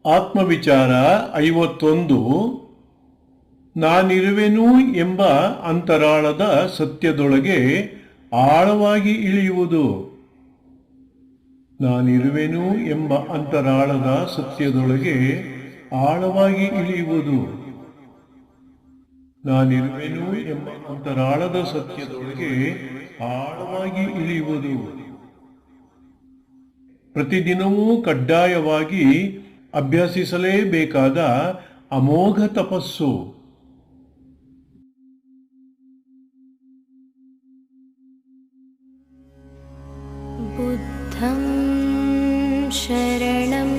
ಆತ್ಮವಿಚಾರ 51. ನಾನಿರುವೆನು ಎಂಬ ಅಂತರಾಳದ ಸತ್ಯದೊಳಗೆ ಆಳವಾಗಿ ಇಳಿಯುವುದು. ನಾನಿರುವೆನು ಎಂಬ ಅಂತರಾಳದ ಸತ್ಯದೊಳಗೆ ಆಳವಾಗಿ ಇಳಿಯುವುದು. ನಾನಿರುವೆನು ಎಂಬ ಅಂತರಾಳದ ಸತ್ಯದೊಳಗೆ ಆಳವಾಗಿ ಇಳಿಯುವುದು. ಪ್ರತಿದಿನವೂ ಕಡ್ಡಾಯವಾಗಿ ಅಭ್ಯಸಿಸಲೇಬೇಕಾದ ಅಮೋಘ ತಪಸ್ಸು. ಬುದ್ಧಂ ಶರಣಂ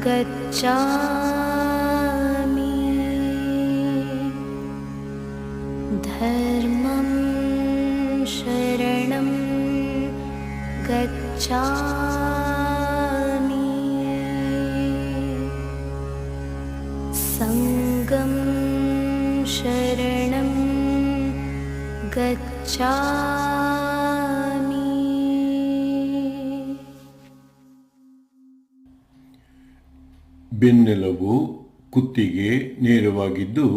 ಗಚ್ಛಾಮಿ, ಧರ್ಮಂ ಶರಣಂ ಗಚ್ಛಾಮಿ, ಸಂಘಂ ಶರಣಂ ಗಚ್ಛಾಮಿ. ಬೆನ್ನೆಲುಬು ಕುತ್ತಿಗೆ ನೇರವಾಗಿದ್ದು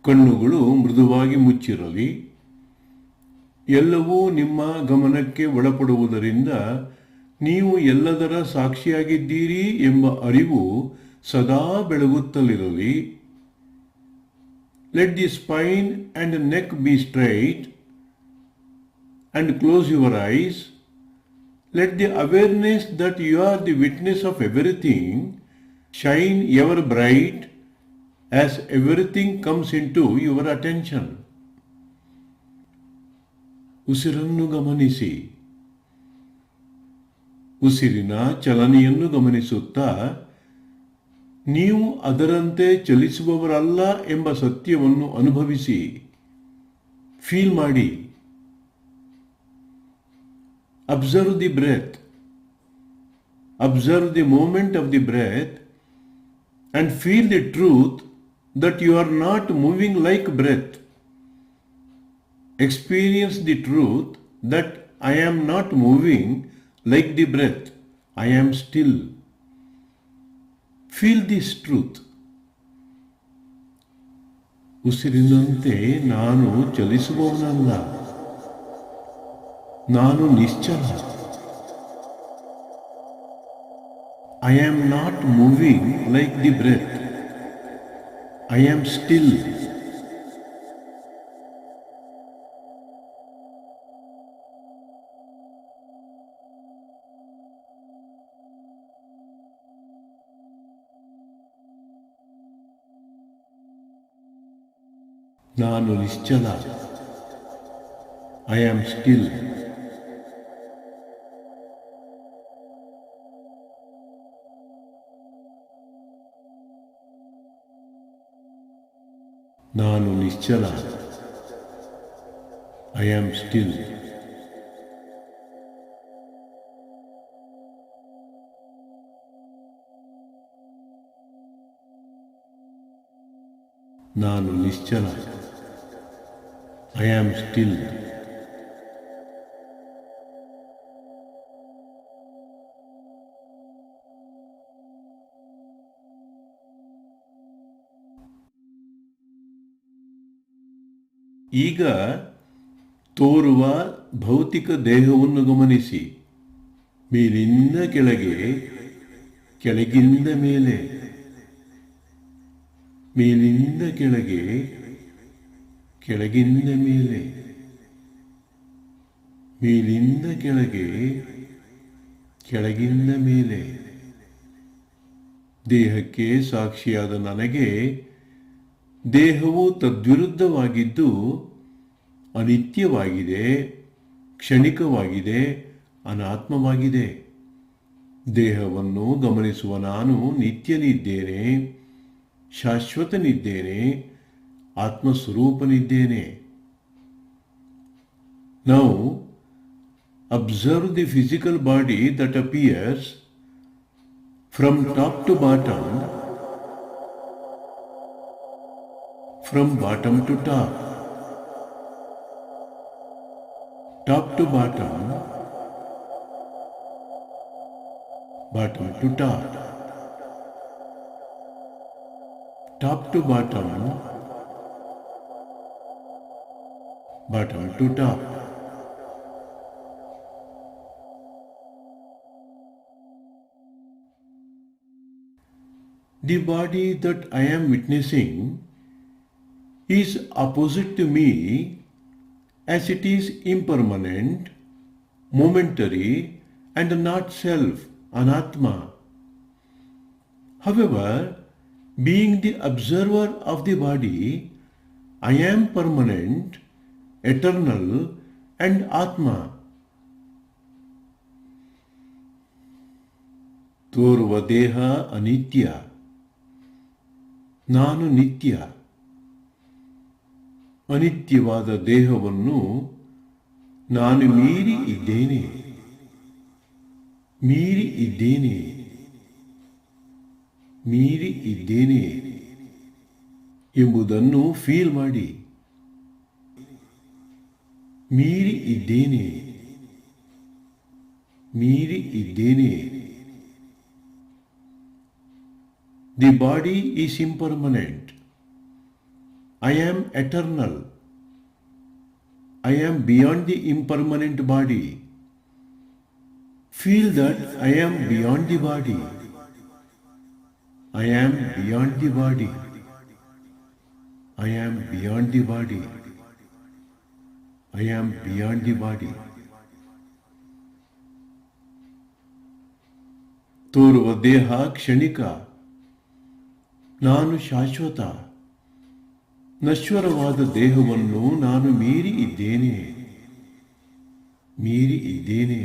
ಕಣ್ಣುಗಳು ಮೃದುವಾಗಿ ಮುಚ್ಚಿರಲಿ. ಎಲ್ಲವೂ ನಿಮ್ಮ ಗಮನಕ್ಕೆ ಒಳಪಡುವುದರಿಂದ ನೀವು ಎಲ್ಲದರ ಸಾಕ್ಷಿಯಾಗಿದ್ದೀರಿ ಎಂಬ ಅರಿವು ಸದಾ ಬೆಳಗುತ್ತಲಿರಲಿ. Let the spine and neck be straight and close your eyes. Let the awareness that you are the witness of everything shine ever bright as everything comes into your attention. ಉಸಿರನ್ನು ಗಮನಿಸಿ. ಉಸಿರಿನ ಚಲನೆಯನ್ನು ಗಮನಿಸುತ್ತಾ ನೀವು ಅದರಂತೆ ಚಲಿಸುವವರಲ್ಲ ಎಂಬ ಸತ್ಯವನ್ನು ಅನುಭವಿಸಿ. ಫೀಲ್ ಮಾಡಿ. Observe the breath. Observe the movement of the breath and feel the truth that you are not moving like breath. Experience the truth that I am not moving like the breath. I am still. Feel this truth. ಉಸಿರಿನಂತೆ ನಾನು ಚಲಿಸುವವನಲ್ಲ. ನಾನು ನಿಶ್ಚಲ. I am not moving like the breath. I am still. ನಾನು ನಿಶ್ಚಲ. I am still. ನಾನು ನಿಶ್ಚಲ. I am still. ನಾನು ನಿಶ್ಚಲ. I am still. ಈಗ ತೋರುವ ಭೌತಿಕ ದೇಹವನ್ನು ಗಮನಿಸಿ. ಮೇಲಿಂದ ಕೆಳಗೆ, ಕೆಳಗಿಂದ ಮೇಲೆ, ಮೇಲಿಂದ ಕೆಳಗೆ, ಕೆಳಗಿಂದ ಮೇಲೆ, ಮೇಲಿಂದ ಕೆಳಗೆ, ಕೆಳಗಿಂದ ಮೇಲೆ. ದೇಹಕ್ಕೆ ಸಾಕ್ಷಿಯಾದ ನನಗೆ ದೇಹವು ತದ್ವಿರುದ್ಧವಾಗಿದ್ದು ಅನಿತ್ಯವಾಗಿದೆ, ಕ್ಷಣಿಕವಾಗಿದೆ, ಅನಾತ್ಮವಾಗಿದೆ. ದೇಹವನ್ನು ಗಮನಿಸುವ ನಾನು ನಿತ್ಯನಿದ್ದೇನೆ, ಶಾಶ್ವತನಿದ್ದೇನೆ, ಆತ್ಮಸ್ವರೂಪನಿದ್ದೇನೆ. Now observe the physical body that appears from top to bottom, from bottom to top, top to bottom, bottom to top. top to bottom, bottom to top. The body that I am witnessing is opposite to me as it is impermanent, momentary and not self, anatma. However, being the observer of the body, I am permanent, eternal and atma. ತೋರುವ ದೇಹ ಅನಿತ್ಯ, ನಾನು ನಿತ್ಯ. ಅನಿತ್ಯವಾದ ದೇಹವನ್ನು ನಾನು ಮೀರಿ ಇದ್ದೇನೆ, ಮೀರಿ ಇದ್ದೇನೆ, ಮೀರಿ ಇದ್ದೇನೆ ಎಂಬುದನ್ನು ಫೀಲ್ ಮಾಡಿ. ಮೀರಿ ಇದ್ದೇನೆ, ಮೀರಿ ಇದ್ದೇನೆ. The body is impermanent. I am eternal. I am beyond the impermanent body. Feel that I am beyond the body. I am beyond the body. I am beyond the body. I am beyond the body. ತೋರುವ ದೇಹ ಕ್ಷಣಿಕ, ನಾನು ಶಾಶ್ವತ. ನಶ್ವರವಾದ ದೇಹವನ್ನು ನಾನು ಮೀರಿ ಇದ್ದೇನೆ, ಮೀರಿ ಇದ್ದೇನೆ,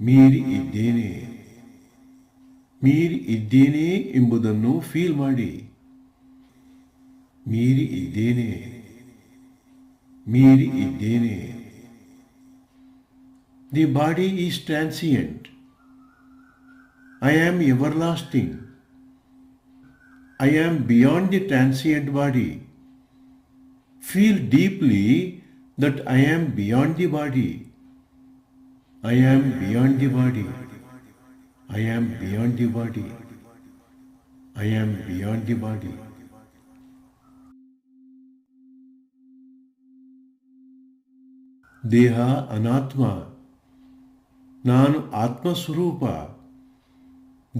ಮೀರಿ ಇದ್ದೇನೆ, ಮೀರಿ ಇದ್ದೇನೆ ಎಂಬುದನ್ನು ಫೀಲ್ ಮಾಡಿ. ಮೀರಿ ಇದ್ದೇನೆ, ಮೀರಿ ಇದ್ದೇನೆ. The body is transient. I am everlasting. I am beyond the transient body. Feel deeply that I am beyond the body. I am beyond the body. I am beyond the body. I am beyond the body. ದೇಹ ಅನಾತ್ಮ, ನಾನು ಆತ್ಮಸ್ವರೂಪ.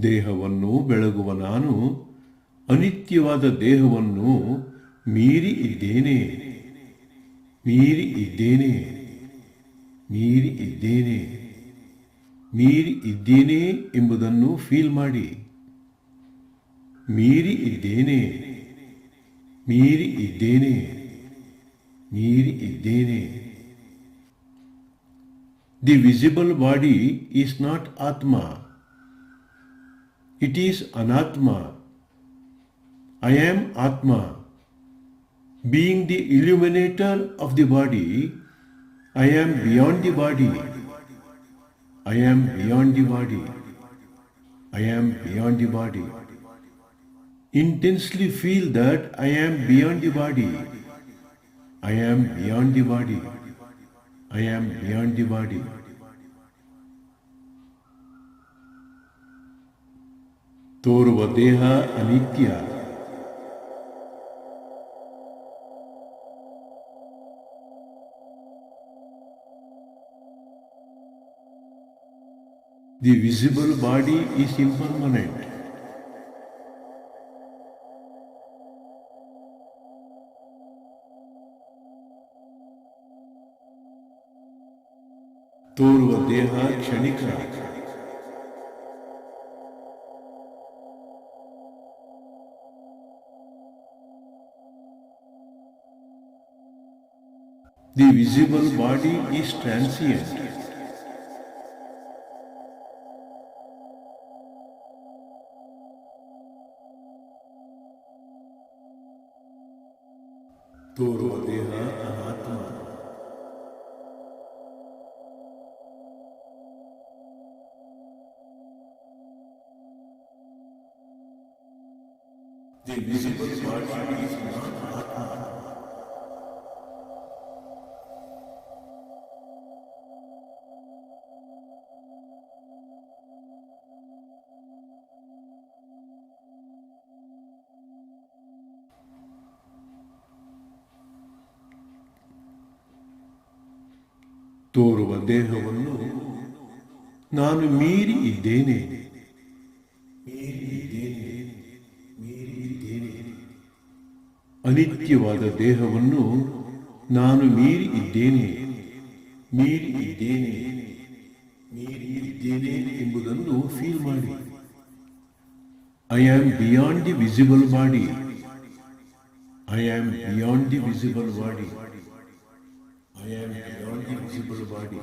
ದೇಹವನ್ನು ಬೆಳಗುವ ನಾನು ಅನಿತ್ಯವಾದ ದೇಹವನ್ನು ಮೀರಿ ಇದ್ದೇನೆ, ಮೀರಿ ಇದ್ದೇನೆ, ಮೀರಿ ಇದ್ದೇನೆ, ಮೀರಿ ಇದ್ದೇನೆ ಎಂಬುದನ್ನು ಫೀಲ್ ಮಾಡಿ. ಮೀರಿ ಇದ್ದೇನೆ, ಮೀರಿ ಇದ್ದೇನೆ, ಮೀರಿ ಇದ್ದೇನೆ. The visible body is not ಆತ್ಮ. It is anatma. I am atma. Being the illuminator of the body, I am beyond the body. I am beyond the body. I am beyond the body. Intensely feel that I am beyond the body. I am beyond the body. I am beyond the body. ತೋರುವ ದೇಹ ಅನಿತ್ಯ. The visible body is impermanent. ತೋರುವ ದೇಹ ಕ್ಷಣಿಕ. The visible body is transient. ತೋರುವ ದೇಹ ಅನಾತ್ಮ. The visible body is not Atma. ತೋರುವ ದೇಹವನ್ನು ನಾನು ಮೀರಿ ಇದ್ದೇನೆ. ಅನಿತ್ಯವಾದ ದೇಹವನ್ನು ನಾನು ಮೀರಿ ಇದ್ದೇನೆ ಎಂಬುದನ್ನು ಫೀಲ್ ಮಾಡಿ. I am beyond the visible body. I am beyond the visible body. I am beyond the visible body.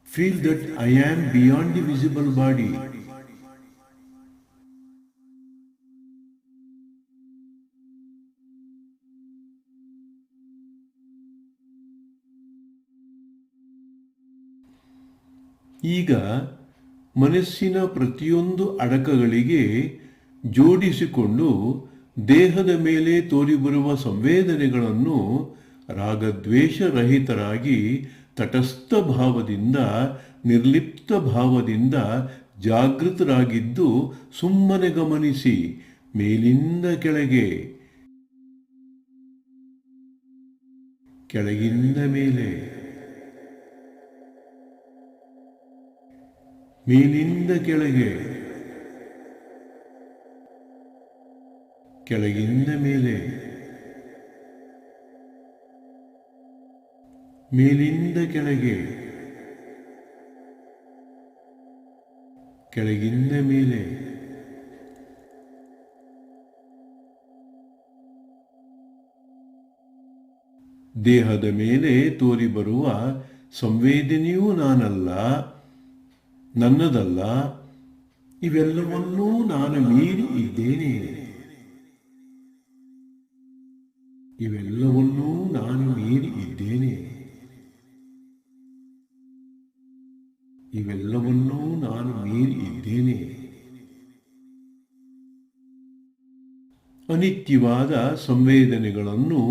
Feel that I am beyond the visible body. ಈಗ ಮನಸ್ಸಿನ ಪ್ರತಿಯೊಂದು ಅಡಕಗಳಿಗೆ ಜೋಡಿಸಿಕೊಂಡು ದೇಹದ ಮೇಲೆ ತೋರಿಬರುವ ಸಂವೇದನೆಗಳನ್ನು ರಾಗದ್ವೇಷರಹಿತರಾಗಿ ತಟಸ್ಥ ಭಾವದಿಂದ ನಿರ್ಲಿಪ್ತ ಭಾವದಿಂದ ಜಾಗೃತರಾಗಿದ್ದು ಸುಮ್ಮನೆ ಗಮನಿಸಿ. ಮೇಲಿಂದ ಕೆಳಗೆ, ಕೆಳಗಿಂದ ಮೇಲೆ, ಮೇಲಿಂದ ಕೆಳಗೆ, ಕೆಳಗಿಂದ ಮೇಲೆ, ಮೇಲಿಂದ ಕೆಳಗೆ, ಕೆಳಗಿಂದ ಮೇಲೆ. ದೇಹದ ಮೇಲೆ ತೋರಿಬರುವ ಸಂವೇದನೆಯೂ ನಾನಲ್ಲ, ನನ್ನದಲ್ಲ. ಇವೆಲ್ಲವನ್ನೂ ನಾನು ಮೀರಿ ಇದ್ದೇನೆ. ಇವೆಲ್ಲವನ್ನೂ ನಾನು ಮೀರಿ ಇದ್ದೇನೆ. ಇವೆಲ್ಲವನ್ನೂ ನಾನು ಮೀರಿ ಇದ್ದೇನೆ. ಅನಿತ್ಯವಾದ ಸಂವೇದನೆಗಳನ್ನು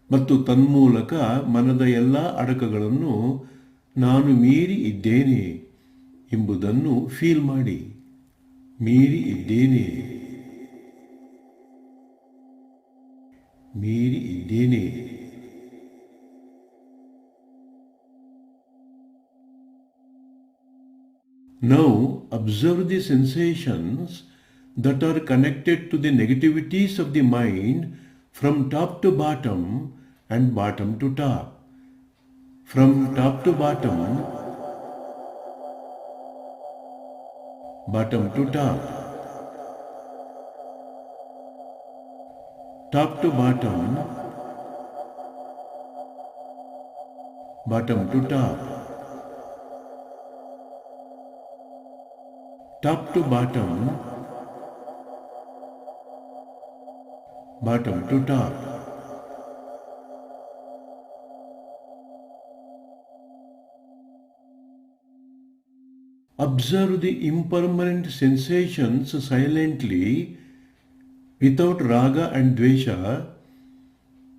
ಮತ್ತು ತನ್ಮೂಲಕ ಮನದ ಎಲ್ಲ ಅಡಕಗಳನ್ನು ನಾನು ಮೀರಿ ಇದ್ದೇನೆ ಎಂಬುದನ್ನು ಫೀಲ್ ಮಾಡಿ. ಮೀರಿ ಇದ್ದೇನೆ, ಮೀರಿ ಇದ್ದೇನೆ. Now observe the sensations that are connected to the negativities of the mind from top to bottom and bottom to top. From top to bottom, bottom to top, top to bottom, bottom to top, top to bottom, bottom to top. Observe the impermanent sensations silently, without raga and dvesha,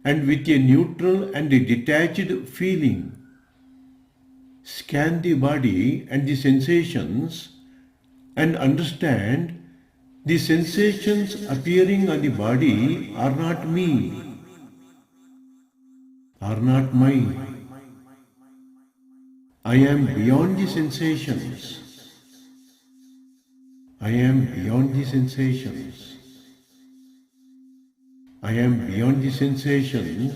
and with a neutral and a detached feeling. Scan the body and the sensations and understand the sensations appearing on the body are not me, are not mine. I am beyond the sensations. I am beyond the sensations. I am beyond the sensations,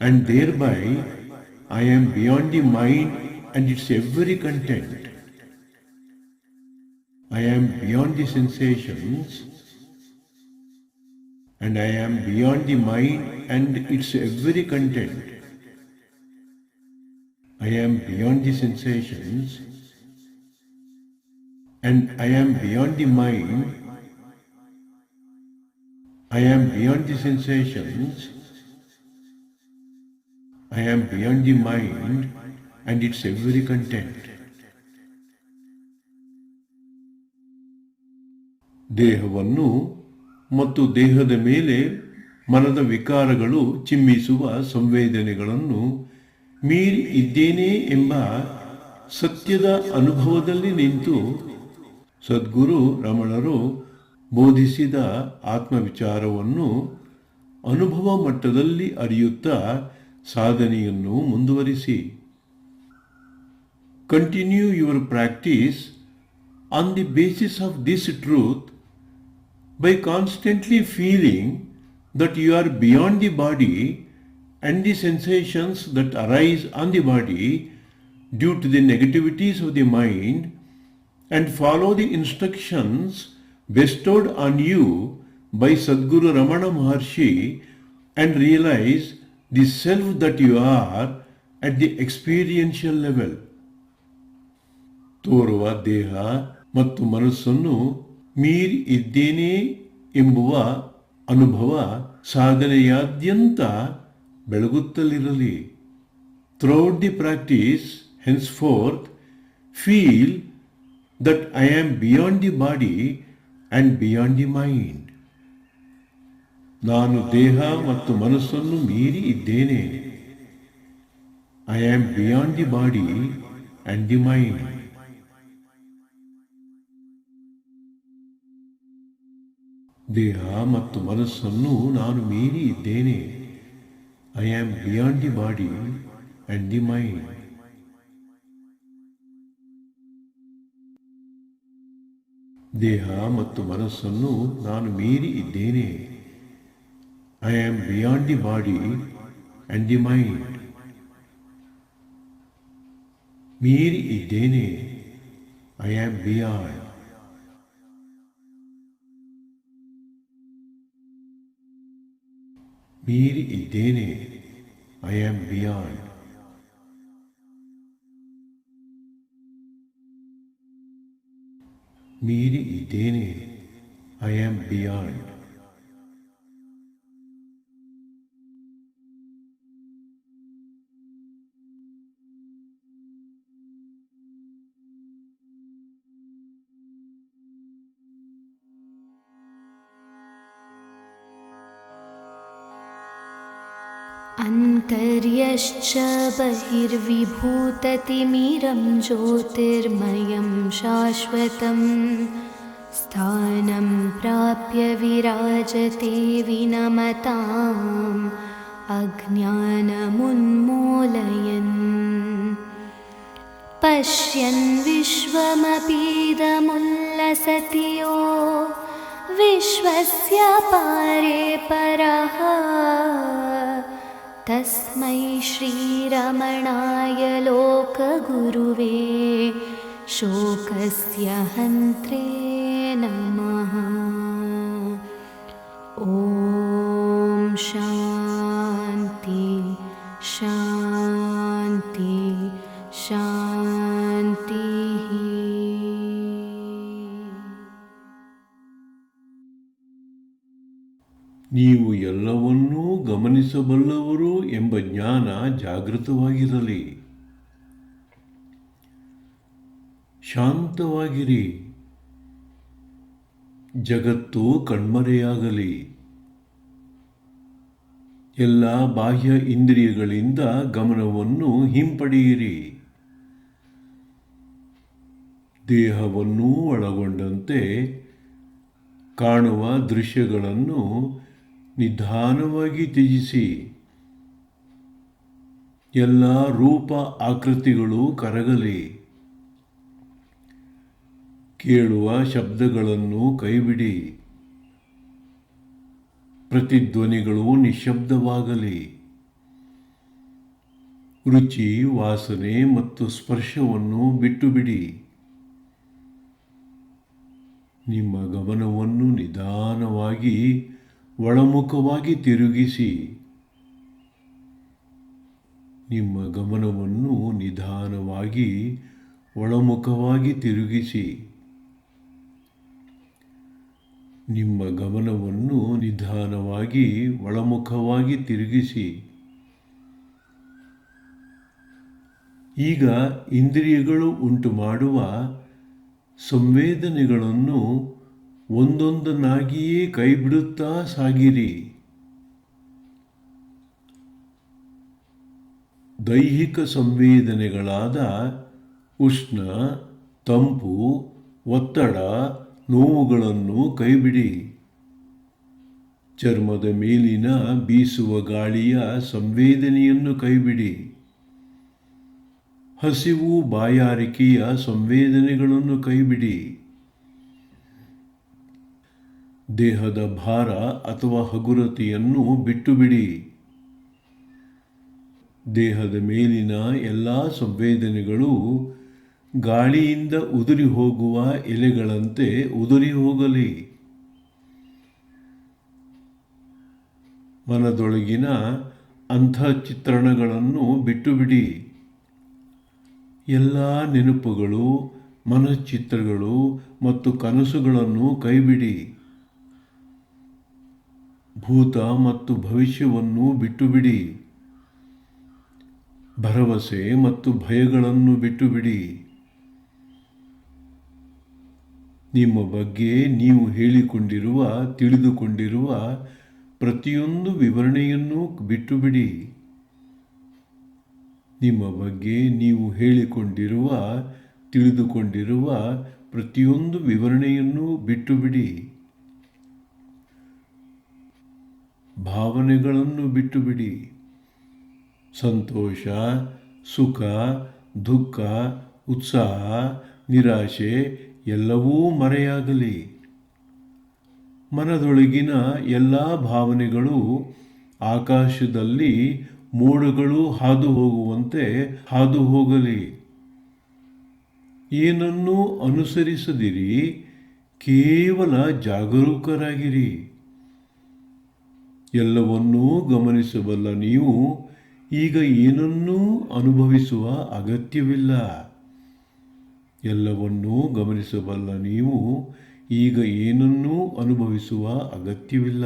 and thereby I am beyond the mind and its every content. I am beyond the sensations, and I am beyond the mind and its every content. I am beyond the sensations, and I am beyond the mind. I am beyond the sensations. I am beyond the mind and its every content. ದೇಹವನ್ನು ಮತ್ತು ದೇಹದ ಮೇಲೆ ಮನದ ವಿಕಾರಗಳು ಚಿಮ್ಮಿಸುವ ಸಂವೇದನೆಗಳನ್ನು ಮೀರಿ ಇದ್ದೇನೆ ಎಂಬ ಸತ್ಯದ ಅನುಭವದಲ್ಲಿ ನಿಂತು ಸದ್ಗುರು ರಮಣರು ಬೋಧಿಸಿದ ಆತ್ಮವಿಚಾರವನ್ನು ಅನುಭವ ಮಟ್ಟದಲ್ಲಿ ಅರಿಯುತ್ತಾ ಸಾಧನೆಯನ್ನು ಮುಂದುವರಿಸಿ. Continue your practice on the basis of this truth by constantly feeling that you are beyond the body and the sensations that arise on the body due to the negativities of the mind, and follow the instructions bestowed on you by Sadguru Ramana Maharshi and realize the self that you are at the experiential level. ತೋರುವ ದೇಹ ಮತ್ತು ಮನಸ್ಸನ್ನು ಮೀರಿ ಇದ್ದೇನೆ ಎಂಬುವ ಅನುಭವ ಸಾಧನೆಯಾದ್ಯಂತ ಬೆಳಗುತ್ತಲಿರಲಿ. Throughout the practice henceforth feel that I am beyond the body and beyond the mind. ನಾನು ದೇಹ ಮತ್ತು ಮನಸ್ಸನ್ನು ಮೀರಿ ಇದ್ದೇನೆ. I am beyond the body and the mind. ದೇಹ ಮತ್ತು ಮನಸ್ಸನ್ನು ನಾನು ಮೀರಿ ಇದ್ದೇನೆ. I am beyond the body and the mind. ದೇಹ ಮತ್ತು ಮನಸ್ಸನ್ನು ನಾನು ಮೀರಿ ಇದ್ದೇನೆ. I am beyond the body and the mind. ಮೀರಿ ಇದ್ದೇನೆ. I am beyond. ಮೀರಿ ಇದ್ದೇನೆ. I am beyond. ಮೀರಿ ಇದ್ದೇನೆ. I am beyond. अन्तर्यश्च बहिर्विभूततिमिरं ज्योतिर्मयं शाश्वतं स्थानं प्राप्य विराजते विनमताम् अज्ञानमुन्मूलयन्। पश्यन् विश्वमपीदमुल्लसति यो विश्वस्य पारे परः तस्मै श्रीरमणाय लोकगुरुवे शोकस्य हन्त्रे नमः। ॐ शान्ति शान्ति शान्तिः। ನೀವು ಎಲ್ಲವನ್ನೂ ಗಮನಿಸಬಲ್ಲವರು ಎಂಬ ಜ್ಞಾನ ಜಾಗೃತವಾಗಿರಲಿ. ಶಾಂತವಾಗಿರಿ. ಜಗತ್ತು ಕಣ್ಮರೆಯಾಗಲಿ. ಎಲ್ಲ ಬಾಹ್ಯ ಇಂದ್ರಿಯಗಳಿಂದ ಗಮನವನ್ನು ಹಿಂಪಡೆಯಿರಿ. ದೇಹವನ್ನೂ ಒಳಗೊಂಡಂತೆ ಕಾಣುವ ದೃಶ್ಯಗಳನ್ನು ನಿಧಾನವಾಗಿ ತ್ಯಜಿಸಿ. ಎಲ್ಲ ರೂಪ ಆಕೃತಿಗಳು ಕರಗಲಿ. ಕೇಳುವ ಶಬ್ದಗಳನ್ನು ಕೈಬಿಡಿ. ಪ್ರತಿಧ್ವನಿಗಳು ನಿಶ್ಶಬ್ದವಾಗಲಿ. ರುಚಿ, ವಾಸನೆ ಮತ್ತು ಸ್ಪರ್ಶವನ್ನು ಬಿಟ್ಟುಬಿಡಿ. ನಿಮ್ಮ ಗಮನವನ್ನು ನಿಧಾನವಾಗಿ ಒಳಮುಖವಾಗಿ ತಿರುಗಿಸಿ. ನಿಮ್ಮ ಗಮನವನ್ನು ನಿಧಾನವಾಗಿ ಒಳಮುಖವಾಗಿ ತಿರುಗಿಸಿ. ನಿಮ್ಮ ಗಮನವನ್ನು ನಿಧಾನವಾಗಿ ಒಳಮುಖವಾಗಿ ತಿರುಗಿಸಿ. ಈಗ ಇಂದ್ರಿಯಗಳು ಉಂಟು ಮಾಡುವ ಸಂವೇದನೆಗಳನ್ನು ಒಂದೊಂದನ್ನಾಗಿಯೇ ಕೈಬಿಡುತ್ತಾ ಸಾಗಿರಿ. ದೈಹಿಕ ಸಂವೇದನೆಗಳಾದ ಉಷ್ಣ, ತಂಪು, ಒತ್ತಡ, ನೋವುಗಳನ್ನು ಕೈಬಿಡಿ. ಚರ್ಮದ ಮೇಲಿನ ಬೀಸುವ ಗಾಳಿಯ ಸಂವೇದನೆಯನ್ನು ಕೈಬಿಡಿ. ಹಸಿವು ಬಾಯಾರಿಕೆಯ ಸಂವೇದನೆಗಳನ್ನು ಕೈಬಿಡಿ. ದೇಹದ ಭಾರ ಅಥವಾ ಹಗುರತೆಯನ್ನು ಬಿಟ್ಟುಬಿಡಿ. ದೇಹದ ಮೇಲಿನ ಎಲ್ಲ ಸಂವೇದನೆಗಳು ಗಾಳಿಯಿಂದ ಉದುರಿ ಹೋಗುವ ಎಲೆಗಳಂತೆ ಉದುರಿ ಹೋಗಲಿ. ಮನದೊಳಗಿನ ಅಂಥ ಚಿತ್ರಣಗಳನ್ನು ಬಿಟ್ಟುಬಿಡಿ. ಎಲ್ಲ ನೆನಪುಗಳು, ಮನಶ್ಚಿತ್ರಗಳು ಮತ್ತು ಕನಸುಗಳನ್ನು ಕೈಬಿಡಿ. ಭೂತ ಮತ್ತು ಭವಿಷ್ಯವನ್ನು ಬಿಟ್ಟುಬಿಡಿ. ಭರವಸೆ ಮತ್ತು ಭಯಗಳನ್ನು ಬಿಟ್ಟುಬಿಡಿ. ನಿಮ್ಮ ಬಗ್ಗೆ ನೀವು ಹೇಳಿಕೊಂಡಿರುವ, ತಿಳಿದುಕೊಂಡಿರುವ ಪ್ರತಿಯೊಂದು ವಿವರಣೆಯನ್ನು ಬಿಟ್ಟುಬಿಡಿ. ನಿಮ್ಮ ಬಗ್ಗೆ ನೀವು ಹೇಳಿಕೊಂಡಿರುವ, ತಿಳಿದುಕೊಂಡಿರುವ ಪ್ರತಿಯೊಂದು ವಿವರಣೆಯನ್ನು ಬಿಟ್ಟುಬಿಡಿ. ಭಾವನೆಗಳನ್ನು ಬಿಟ್ಟುಬಿಡಿ. ಸಂತೋಷ, ಸುಖ, ದುಃಖ, ಉತ್ಸಾಹ, ನಿರಾಶೆ ಎಲ್ಲವೂ ಮರೆಯಾಗಲಿ. ಮನದೊಳಗಿನ ಎಲ್ಲ ಭಾವನೆಗಳು ಆಕಾಶದಲ್ಲಿ ಮೋಡಗಳು ಹಾದು ಹೋಗುವಂತೆ ಹಾದು ಹೋಗಲಿ. ಏನನ್ನೂ ಅನುಸರಿಸದಿರಿ, ಕೇವಲ ಜಾಗರೂಕರಾಗಿರಿ. ಎಲ್ಲವನ್ನೂ ಗಮನಿಸಬಲ್ಲ ನೀವು ಈಗ ಏನನ್ನೂ ಅನುಭವಿಸುವ ಅಗತ್ಯವಿಲ್ಲ. ಎಲ್ಲವನ್ನೂ ಗಮನಿಸಬಲ್ಲ ನೀವು ಈಗ ಏನನ್ನೂ ಅನುಭವಿಸುವ ಅಗತ್ಯವಿಲ್ಲ.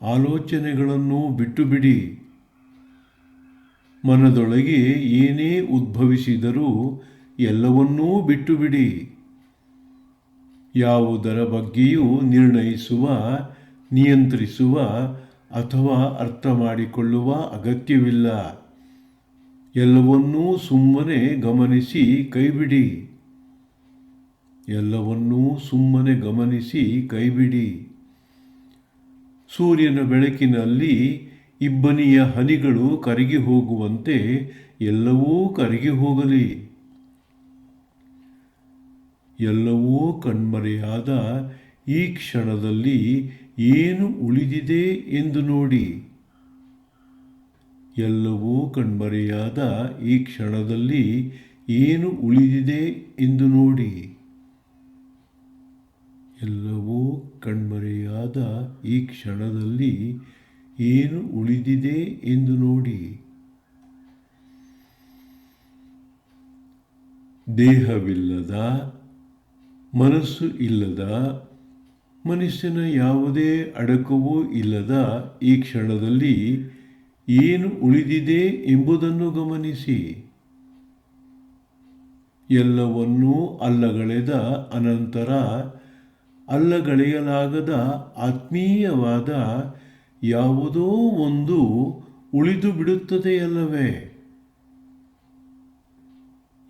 ಆಲೋಚನೆಗಳನ್ನು ಬಿಟ್ಟುಬಿಡಿ. ಮನದೊಳಗೆ ಏನೇ ಉದ್ಭವಿಸಿದರೂ ಎಲ್ಲವನ್ನೂ ಬಿಟ್ಟುಬಿಡಿ. ಯಾವುದರ ಬಗ್ಗೆಯೂ ನಿರ್ಣಯಿಸುವ, ನಿಯಂತ್ರಿಸುವ ಅಥವಾ ಅರ್ಥ ಮಾಡಿಕೊಳ್ಳುವ ಅಗತ್ಯವಿಲ್ಲ. ಎಲ್ಲವನ್ನೂ ಸುಮ್ಮನೆ ಗಮನಿಸಿ ಕೈಬಿಡಿ. ಎಲ್ಲವನ್ನೂ ಸುಮ್ಮನೆ ಗಮನಿಸಿ ಕೈಬಿಡಿ. ಸೂರ್ಯನ ಬೆಳಕಿನಲ್ಲಿ ಇಬ್ಬನಿಯ ಹನಿಗಳು ಕರಗಿ ಹೋಗುವಂತೆ ಎಲ್ಲವೂ ಕರಗಿ ಹೋಗಲಿ. ಎಲ್ಲವೂ ಕಣ್ಮರೆಯಾದ ಈ ಕ್ಷಣದಲ್ಲಿ ಏನು ಉಳಿದಿದೆ ಎಂದು ನೋಡಿ. ಎಲ್ಲವೂ ಕಣ್ಮರೆಯಾದ ಈ ಕ್ಷಣದಲ್ಲಿ ಏನು ಉಳಿದಿದೆ ಎಂದು ನೋಡಿ. ಎಲ್ಲವೂ ಕಣ್ಮರೆಯಾದ ಈ ಕ್ಷಣದಲ್ಲಿ ಏನು ಉಳಿದಿದೆ ಎಂದು ನೋಡಿ. ದೇಹವಿಲ್ಲದ, ಮನಸ್ಸು ಇಲ್ಲದ, ಮನಸ್ಸಿನ ಯಾವುದೇ ಅಡಕವೂ ಇಲ್ಲದ ಈ ಕ್ಷಣದಲ್ಲಿ ಏನು ಉಳಿದಿದೆ ಎಂಬುದನ್ನು ಗಮನಿಸಿ. ಎಲ್ಲವನ್ನೂ ಅಲ್ಲಗಳೆದ ಅನಂತರ ಅಲ್ಲಗಳೆಯಲಾಗದ ಆತ್ಮೀಯವಾದ ಯಾವುದೋ ಒಂದು ಉಳಿದು ಬಿಡುತ್ತದೆಯಲ್ಲವೇ?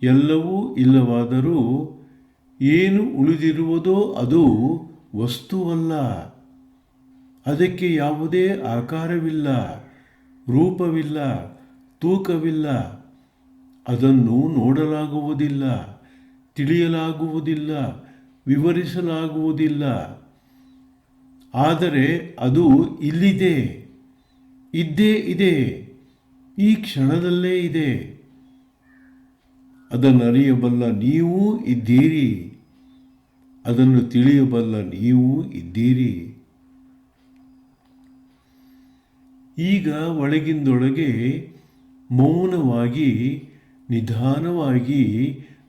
ಎಲ್ಲವೂ ಇಲ್ಲವಾದರೂ ಏನು ಉಳಿದಿರುವುದೋ ಅದು ವಸ್ತುವಲ್ಲ. ಅದಕ್ಕೆ ಯಾವುದೇ ಆಕಾರವಿಲ್ಲ, ರೂಪವಿಲ್ಲ, ತೂಕವಿಲ್ಲ. ಅದನ್ನು ನೋಡಲಾಗುವುದಿಲ್ಲ, ತಿಳಿಯಲಾಗುವುದಿಲ್ಲ, ವಿವರಿಸಲಾಗುವುದಿಲ್ಲ. ಆದರೆ ಅದು ಇಲ್ಲಿದೆ, ಇದ್ದೇ ಇದೆ, ಈ ಕ್ಷಣದಲ್ಲೇ ಇದೆ. ಅದನ್ನರಿಯಬಲ್ಲ ನೀವೂ ಇದ್ದೀರಿ, ಅದನ್ನು ತಿಳಿಯಬಲ್ಲ ನೀವೂ ಇದ್ದೀರಿ. ಈಗ ಒಳಗಿಂದೊಳಗೆ ಮೌನವಾಗಿ, ನಿಧಾನವಾಗಿ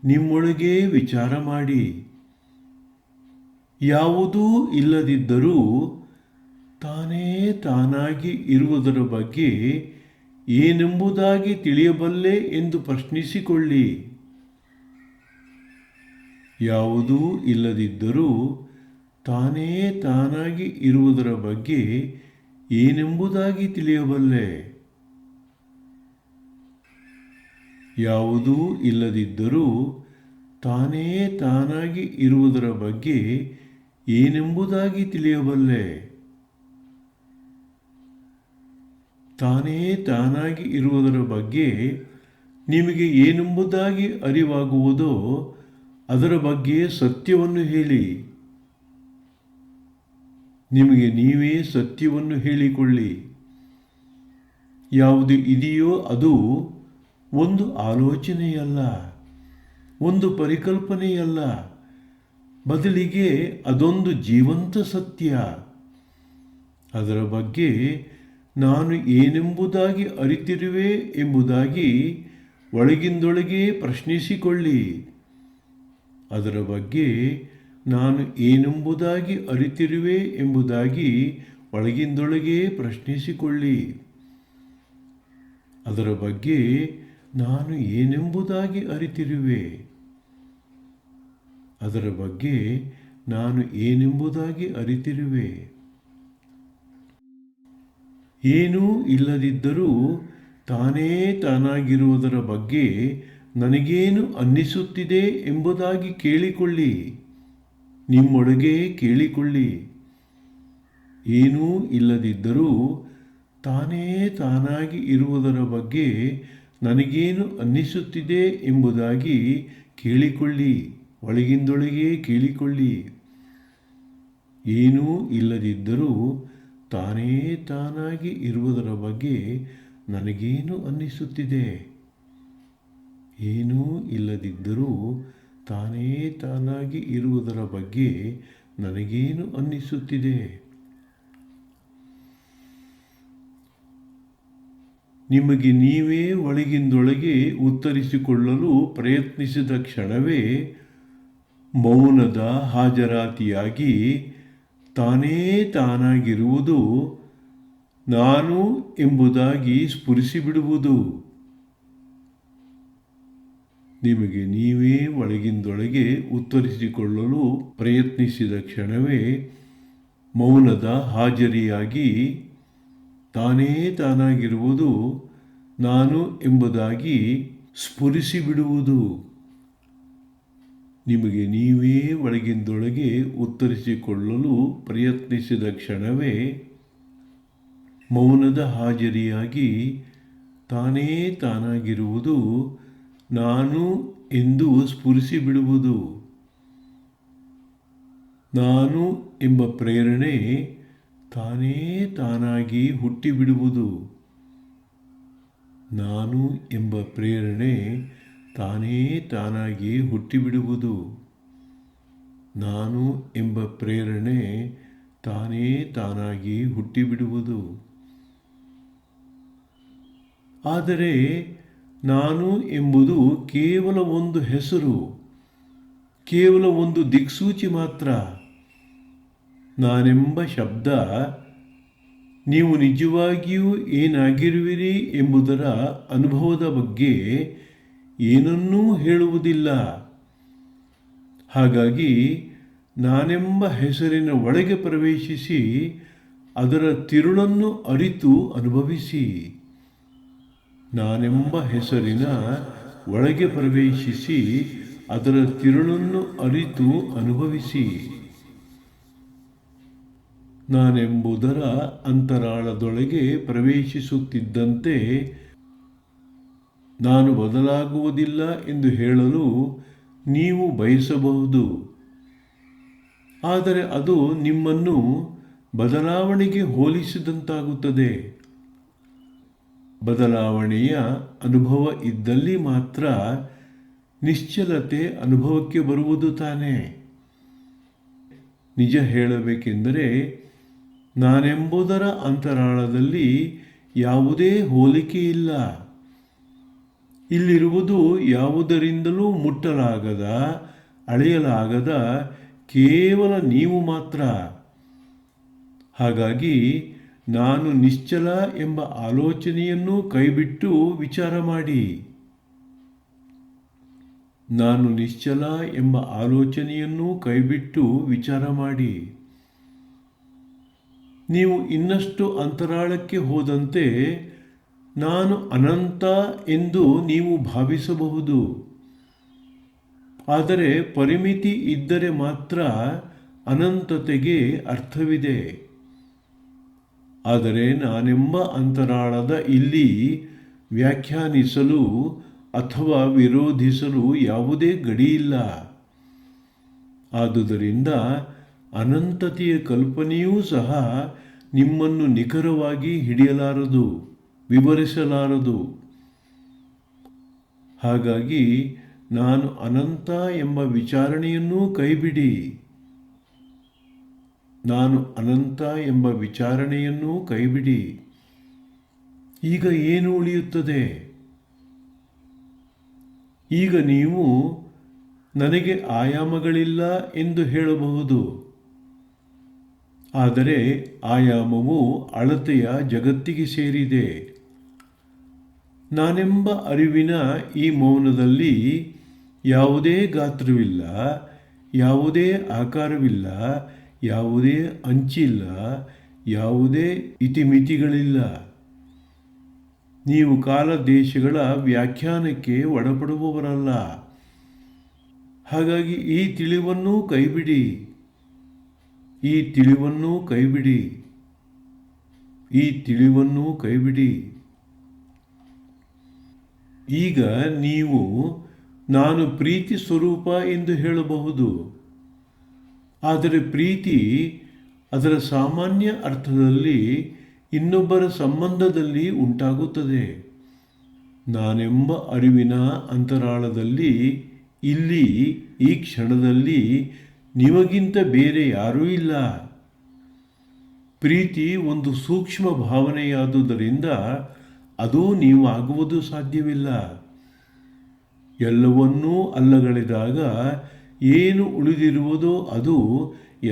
ನಿಮ್ಮೊಳಗೆ ವಿಚಾರ ಮಾಡಿ. ಯಾವುದೂ ಇಲ್ಲದಿದ್ದರೂ ತಾನೇ ತಾನಾಗಿ ಇರುವುದರ ಬಗ್ಗೆ ಏನೆಂಬುದಾಗಿ ತಿಳಿಯಬಲ್ಲೆ ಎಂದು ಪ್ರಶ್ನಿಸಿಕೊಳ್ಳಿ. ಯಾವುದೂ ಇಲ್ಲದಿದ್ದರೂ ತಾನೇ ತಾನಾಗಿ ಇರುವುದರ ಬಗ್ಗೆ ಏನೆಂಬುದಾಗಿ ತಿಳಿಯಬಲ್ಲೆ. ಯಾವುದೂ ಇಲ್ಲದಿದ್ದರೂ ತಾನೇ ತಾನಾಗಿ ಇರುವುದರ ಬಗ್ಗೆ ಏನೆಂಬುದಾಗಿ ತಿಳಿಯಬಲ್ಲೆ. ತಾನೇ ತಾನಾಗಿ ಇರುವುದರ ಬಗ್ಗೆ ನಿಮಗೆ ಏನೆಂಬುದಾಗಿ ಅರಿವಾಗುವುದೋ ಅದರ ಬಗ್ಗೆ ಸತ್ಯವನ್ನು ಹೇಳಿ. ನಿಮಗೆ ನೀವೇ ಸತ್ಯವನ್ನು ಹೇಳಿಕೊಳ್ಳಿ. ಯಾವುದು ಇದೆಯೋ ಅದು ಒಂದು ಆಲೋಚನೆಯಲ್ಲ, ಒಂದು ಪರಿಕಲ್ಪನೆಯಲ್ಲ, ಬದಲಿಗೆ ಅದೊಂದು ಜೀವಂತ ಸತ್ಯ. ಅದರ ಬಗ್ಗೆ ನಾನು ಏನೆಂಬುದಾಗಿ ಅರಿತಿರುವೆ ಎಂಬುದಾಗಿ ಒಳಗಿಂದೊಳಗೆ ಪ್ರಶ್ನಿಸಿಕೊಳ್ಳಿ. ಅದರ ಬಗ್ಗೆ ನಾನು ಏನೆಂಬುದಾಗಿ ಅರಿತಿರುವೆ ಎಂಬುದಾಗಿ ಒಳಗಿಂದೊಳಗೆ ಪ್ರಶ್ನಿಸಿಕೊಳ್ಳಿ. ಅದರ ಬಗ್ಗೆ ನಾನು ಏನೆಂಬುದಾಗಿ ಅರಿತಿರುವೆ. ಅದರ ಬಗ್ಗೆ ನಾನು ಏನೆಂಬುದಾಗಿ ಅರಿತಿರುವೆ. ಏನೂ ಇಲ್ಲದಿದ್ದರೂ ತಾನೇ ತಾನಾಗಿರುವುದರ ಬಗ್ಗೆ ನನಗೇನು ಅನ್ನಿಸುತ್ತಿದೆ ಎಂಬುದಾಗಿ ಕೇಳಿಕೊಳ್ಳಿ. ನಿಮ್ಮೊಳಗೆ ಕೇಳಿಕೊಳ್ಳಿ. ಏನೂ ಇಲ್ಲದಿದ್ದರೂ ತಾನೇ ತಾನಾಗಿ ಇರುವುದರ ಬಗ್ಗೆ ನನಗೇನು ಅನ್ನಿಸುತ್ತಿದೆ ಎಂಬುದಾಗಿ ಕೇಳಿಕೊಳ್ಳಿ. ಒಳಗಿಂದೊಳಗೆ ಕೇಳಿಕೊಳ್ಳಿ. ಏನೂ ಇಲ್ಲದಿದ್ದರೂ ತಾನೇ ತಾನಾಗಿ ಇರುವುದರ ಬಗ್ಗೆ ನನಗೇನು ಅನ್ನಿಸುತ್ತಿದೆ. ಏನೂ ಇಲ್ಲದಿದ್ದರೂ ತಾನೇ ತಾನಾಗಿ ಇರುವುದರ ಬಗ್ಗೆ ನನಗೇನು ಅನ್ನಿಸುತ್ತಿದೆ. ನಿಮಗೆ ನೀವೇ ಒಳಗಿಂದೊಳಗೆ ಉತ್ತರಿಸಿಕೊಳ್ಳಲು ಪ್ರಯತ್ನಿಸಿದ ಕ್ಷಣವೇ ಮೌನದ ಹಾಜರಾತಿಯಾಗಿ ತಾನೇ ತಾನಾಗಿರುವುದು ನಾನು ಎಂಬುದಾಗಿ ಸ್ಫುರಿಸಿಬಿಡುವುದು. ನಿಮಗೆ ನೀವೇ ಒಳಗಿಂದೊಳಗೆ ಉತ್ತರಿಸಿಕೊಳ್ಳಲು ಪ್ರಯತ್ನಿಸಿದ ಕ್ಷಣವೇ ಮೌನದ ಹಾಜರಿಯಾಗಿ ತಾನೇ ತಾನಾಗಿರುವುದು ನಾನು ಎಂಬುದಾಗಿ ಸ್ಫುರಿಸಿಬಿಡುವುದು. ನಿಮಗೆ ನೀವೇ ಒಳಗಿಂದೊಳಗೆ ಉತ್ತರಿಸಿಕೊಳ್ಳಲು ಪ್ರಯತ್ನಿಸಿದ ಕ್ಷಣವೇ ಮೌನದ ಹಾಜರಿಯಾಗಿ ತಾನೇ ತಾನಾಗಿರುವುದು ನಾನು ಎಂದು ಸ್ಫುರಿಸಿಬಿಡುವುದು. ನಾನು ಎಂಬ ಪ್ರೇರಣೆ ತಾನೇ ತಾನಾಗಿ ಹುಟ್ಟಿಬಿಡುವುದು. ನಾನು ಎಂಬ ಪ್ರೇರಣೆ ತಾನೇ ತಾನಾಗಿ ಹುಟ್ಟಿಬಿಡುವುದು. ನಾನು ಎಂಬ ಪ್ರೇರಣೆ ತಾನೇ ತಾನಾಗಿ ಹುಟ್ಟಿಬಿಡುವುದು. ಆದರೆ ನಾನು ಎಂಬುದು ಕೇವಲ ಒಂದು ಹೆಸರು, ಕೇವಲ ಒಂದು ದಿಕ್ಸೂಚಿ ಮಾತ್ರ. ನಾನೆಂಬ ಶಬ್ದ ನೀವು ನಿಜವಾಗಿಯೂ ಏನಾಗಿರುವಿರಿ ಎಂಬುದರ ಅನುಭವದ ಬಗ್ಗೆ ಏನನ್ನೂ ಹೇಳುವುದಿಲ್ಲ. ಹಾಗಾಗಿ ನಾನೆಂಬ ಹೆಸರಿನ ಒಳಗೆ ಪ್ರವೇಶಿಸಿ ಅದರ ತಿರುಳನ್ನು ಅರಿತು ಅನುಭವಿಸಿ. ನಾನೆಂಬ ಹೆಸರಿನ ಒಳಗೆ ಪ್ರವೇಶಿಸಿ ಅದರ ತಿರುಳನ್ನು ಅರಿತು ಅನುಭವಿಸಿ. ನಾನೆಂಬುದರ ಅಂತರಾಳದೊಳಗೆ ಪ್ರವೇಶಿಸುತ್ತಿದ್ದಂತೆ ನಾನು ಬದಲಾಗುವುದಿಲ್ಲ ಎಂದು ಹೇಳಲು ನೀವು ಬಯಸಬಹುದು. ಆದರೆ ಅದು ನಿಮ್ಮನ್ನು ಬದಲಾವಣೆಗೆ ಹೋಲಿಸಿದಂತಾಗುತ್ತದೆ. ಬದಲಾವಣೆಯ ಅನುಭವ ಇದ್ದಲ್ಲಿ ಮಾತ್ರ ನಿಶ್ಚಲತೆ ಅನುಭವಕ್ಕೆ ಬರುವುದು ತಾನೇ. ನಿಜ ಹೇಳಬೇಕೆಂದರೆ ನಾನೆಂಬುದರ ಅಂತರಾಳದಲ್ಲಿ ಯಾವುದೇ ಹೋಲಿಕೆ ಇಲ್ಲ. ಇಲ್ಲಿರುವುದು ಯಾವುದರಿಂದಲೂ ಮುಟ್ಟಲಾಗದ, ಅಳೆಯಲಾಗದ ಕೇವಲ ನೀವು ಮಾತ್ರ. ಹಾಗಾಗಿ ನಾನು ನಿಶ್ಚಲ ಎಂಬ ಆಲೋಚನೆಯನ್ನು ಕೈಬಿಟ್ಟು ವಿಚಾರ ಮಾಡಿ. ನಾನು ನಿಶ್ಚಲ ಎಂಬ ಆಲೋಚನೆಯನ್ನು ಕೈಬಿಟ್ಟು ವಿಚಾರ ಮಾಡಿ. ನೀವು ಇನ್ನಷ್ಟು ಅಂತರಾಳಕ್ಕೆ ಹೋದಂತೆ ನಾನು ಅನಂತ ಎಂದು ನೀವು ಭಾವಿಸಬಹುದು. ಆದರೆ ಪರಿಮಿತಿ ಇದ್ದರೆ ಮಾತ್ರ ಅನಂತತೆಗೆ ಅರ್ಥವಿದೆ. ಆದರೆ ನಾನೆಂಬ ಅಂತರಾಳದ ಇಲ್ಲಿ ವ್ಯಾಖ್ಯಾನಿಸಲು ಅಥವಾ ವಿರೋಧಿಸಲು ಯಾವುದೇ ಗಡಿಯಿಲ್ಲ. ಆದುದರಿಂದ ಅನಂತತೆಯ ಕಲ್ಪನೆಯೂ ಸಹ ನಿಮ್ಮನ್ನು ನಿಖರವಾಗಿ ಹಿಡಿಯಲಾರದು, ವಿವರಿಸಲಾರದು. ಹಾಗಾಗಿ ನಾನು ಅನಂತ ಎಂಬ ವಿಚಾರಣೆಯನ್ನೂ ಕೈಬಿಡಿ. ನಾನು ಅನಂತ ಎಂಬ ವಿಚಾರಣೆಯನ್ನೂ ಕೈಬಿಡಿ. ಈಗ ಏನು ಉಳಿಯುತ್ತದೆ? ಈಗ ನೀವು ನನಗೆ ಆಯಾಮಗಳಿಲ್ಲ ಎಂದು ಹೇಳಬಹುದು. ಆದರೆ ಆಯಾಮವು ಅಳತೆಯ ಜಗತ್ತಿಗೆ ಸೇರಿದೆ. ನಾನೆಂಬ ಅರಿವಿನ ಈ ಮೌನದಲ್ಲಿ ಯಾವುದೇ ಗಾತ್ರವಿಲ್ಲ, ಯಾವುದೇ ಆಕಾರವಿಲ್ಲ, ಯಾವುದೇ ಅಂಚಿಲ್ಲ, ಯಾವುದೇ ಇತಿಮಿತಿಗಳಿಲ್ಲ. ನೀವು ಕಾಲ ದೇಶಗಳ ವ್ಯಾಖ್ಯಾನಕ್ಕೆ ಒಳಪಡುವವರಲ್ಲ. ಹಾಗಾಗಿ ಈ ತಿಳಿವನ್ನೂ ಕೈಬಿಡಿ, ಈ ತಿಳಿವನ್ನೂ ಕೈಬಿಡಿ, ಈ ತಿಳಿವನ್ನೂ ಕೈಬಿಡಿ. ಈಗ ನೀವು ನಾನು ಪ್ರೀತಿ ಸ್ವರೂಪ ಎಂದು ಹೇಳಬಹುದು. ಆದರೆ ಪ್ರೀತಿ ಅದರ ಸಾಮಾನ್ಯ ಅರ್ಥದಲ್ಲಿ ಇನ್ನೊಬ್ಬರ ಸಂಬಂಧದಲ್ಲಿ ಉಂಟಾಗುತ್ತದೆ. ನಾನೆಂಬ ಅರಿವಿನ ಅಂತರಾಳದಲ್ಲಿ ಇಲ್ಲಿ ಈ ಕ್ಷಣದಲ್ಲಿ ನಿಮಗಿಂತ ಬೇರೆ ಯಾರೂ ಇಲ್ಲ. ಪ್ರೀತಿ ಒಂದು ಸೂಕ್ಷ್ಮ ಭಾವನೆಯಾದುದರಿಂದ ಅದು ನೀವು ಆಗುವುದು ಸಾಧ್ಯವಿಲ್ಲ. ಎಲ್ಲವನ್ನೂ ಅಲ್ಲಗಳೆದಾಗ ಏನು ಉಳಿದಿರುವುದೋ ಅದು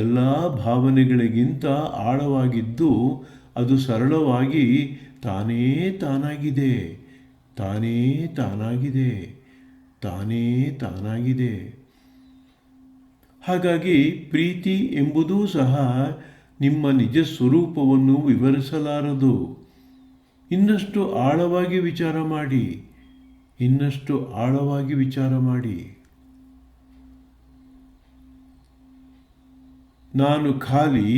ಎಲ್ಲ ಭಾವನೆಗಳಿಗಿಂತ ಆಳವಾಗಿದ್ದು ಅದು ಸರಳವಾಗಿ ತಾನೇ ತಾನಾಗಿದೆ, ತಾನೇ ತಾನಾಗಿದೆ, ತಾನೇ ತಾನಾಗಿದೆ. ಹಾಗಾಗಿ ಪ್ರೀತಿ ಎಂಬುದೂ ಸಹ ನಿಮ್ಮ ನಿಜ ಸ್ವರೂಪವನ್ನು ವಿವರಿಸಲಾರದು. ಇನ್ನಷ್ಟು ಆಳವಾಗಿ ವಿಚಾರ ಮಾಡಿ, ಇನ್ನಷ್ಟು ಆಳವಾಗಿ ವಿಚಾರ ಮಾಡಿ. ನಾನು ಖಾಲಿ,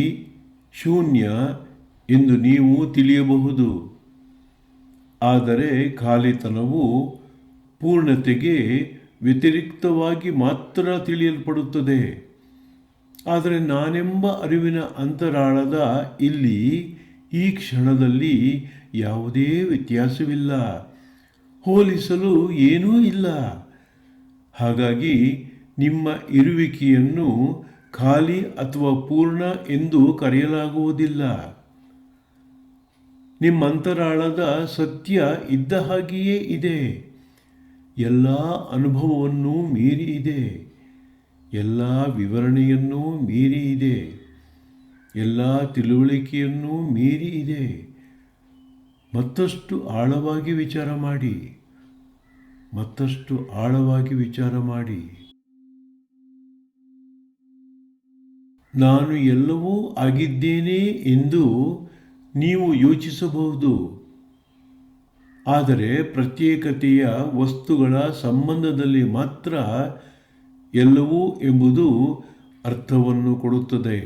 ಶೂನ್ಯ ಎಂದು ನೀವು ತಿಳಿಯಬಹುದು. ಆದರೆ ಖಾಲಿತನವು ಪೂರ್ಣತೆಗೆ ವ್ಯತಿರಿಕ್ತವಾಗಿ ಮಾತ್ರ ತಿಳಿಯಲ್ಪಡುತ್ತದೆ. ಆದರೆ ನಾನೆಂಬ ಅರಿವಿನ ಅಂತರಾಳದ ಇಲ್ಲಿ ಈ ಕ್ಷಣದಲ್ಲಿ ಯಾವುದೇ ವ್ಯತ್ಯಾಸವಿಲ್ಲ, ಹೋಲಿಸಲು ಏನೂ ಇಲ್ಲ. ಹಾಗಾಗಿ ನಿಮ್ಮ ಇರುವಿಕೆಯನ್ನು ಖಾಲಿ ಅಥವಾ ಪೂರ್ಣ ಎಂದು ಕರೆಯಲಾಗುವುದಿಲ್ಲ. ನಿಮ್ಮ ಅಂತರಾಳದ ಸತ್ಯ ಇದ್ದ ಹಾಗೆಯೇ ಇದೆ, ಎಲ್ಲ ಅನುಭವವನ್ನು ಮೀರಿ ಇದೆ, ಎಲ್ಲ ವಿವರಣೆಯನ್ನೂ ಮೀರಿ ಇದೆ, ಎಲ್ಲ ತಿಳುವಳಿಕೆಯನ್ನೂ ಮೀರಿ ಇದೆ. ಮತ್ತಷ್ಟು ಆಳವಾಗಿ ವಿಚಾರ ಮಾಡಿ, ಮತ್ತಷ್ಟು ಆಳವಾಗಿ ವಿಚಾರ ಮಾಡಿ. ನಾನು ಎಲ್ಲವೂ ಆಗಿದ್ದೇನೆ ಎಂದು ನೀವು ಯೋಚಿಸಬಹುದು. ಆದರೆ ಪ್ರತ್ಯೇಕತೆಯ ವಸ್ತುಗಳ ಸಂಬಂಧದಲ್ಲಿ ಮಾತ್ರ ಎಲ್ಲವೂ ಎಂಬುದು ಅರ್ಥವನ್ನು ಕೊಡುತ್ತದೆ.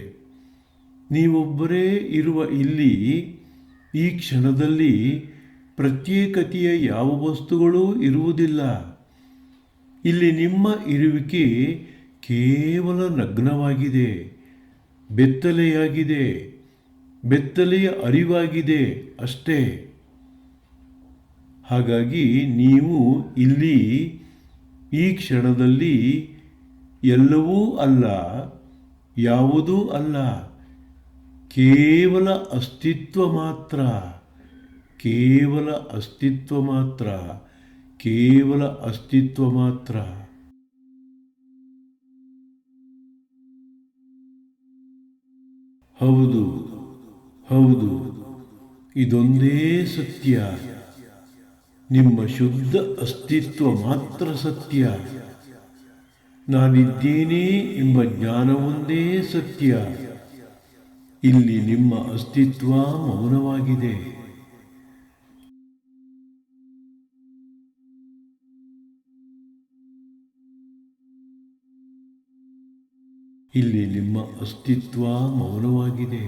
ನೀವೊಬ್ಬರೇ ಇರುವ ಇಲ್ಲಿ ಈ ಕ್ಷಣದಲ್ಲಿ ಪ್ರತ್ಯೇಕತೆಯ ಯಾವ ವಸ್ತುಗಳೂ ಇರುವುದಿಲ್ಲ. ಇಲ್ಲಿ ನಿಮ್ಮ ಇರುವಿಕೆ ಕೇವಲ ನಗ್ನವಾಗಿದೆ, ಬೆತ್ತಲೆಯಾಗಿದೆ, ಬೆತ್ತಲೆಯ ಅರಿವಾಗಿದೆ ಅಷ್ಟೇ. ಹಾಗಾಗಿ ನೀವು ಇಲ್ಲಿ ಈ ಕ್ಷಣದಲ್ಲಿ ಎಲ್ಲವೂ ಅಲ್ಲ, ಯಾವುದೂ ಅಲ್ಲ, ಕೇವಲ ಅಸ್ತಿತ್ವ ಮಾತ್ರ, ಕೇವಲ ಅಸ್ತಿತ್ವ ಮಾತ್ರ, ಕೇವಲ ಅಸ್ತಿತ್ವ ಮಾತ್ರ. ಹೌದು, ಹೌದು, ಇದೊಂದೇ ಸತ್ಯ. ನಿಮ್ಮ ಶುದ್ಧ ಅಸ್ತಿತ್ವ ಮಾತ್ರ ಸತ್ಯ. ನಾನಿದ್ದೇನೆ ಎಂಬ ಜ್ಞಾನವೊಂದೇ ಸತ್ಯ. ಇಲ್ಲಿ ನಿಮ್ಮ ಅಸ್ತಿತ್ವ ಮೌನವಾಗಿದೆ. ಇಲ್ಲಿ ನಿಮ್ಮ ಅಸ್ತಿತ್ವ ಮೌನವಾಗಿದೆ.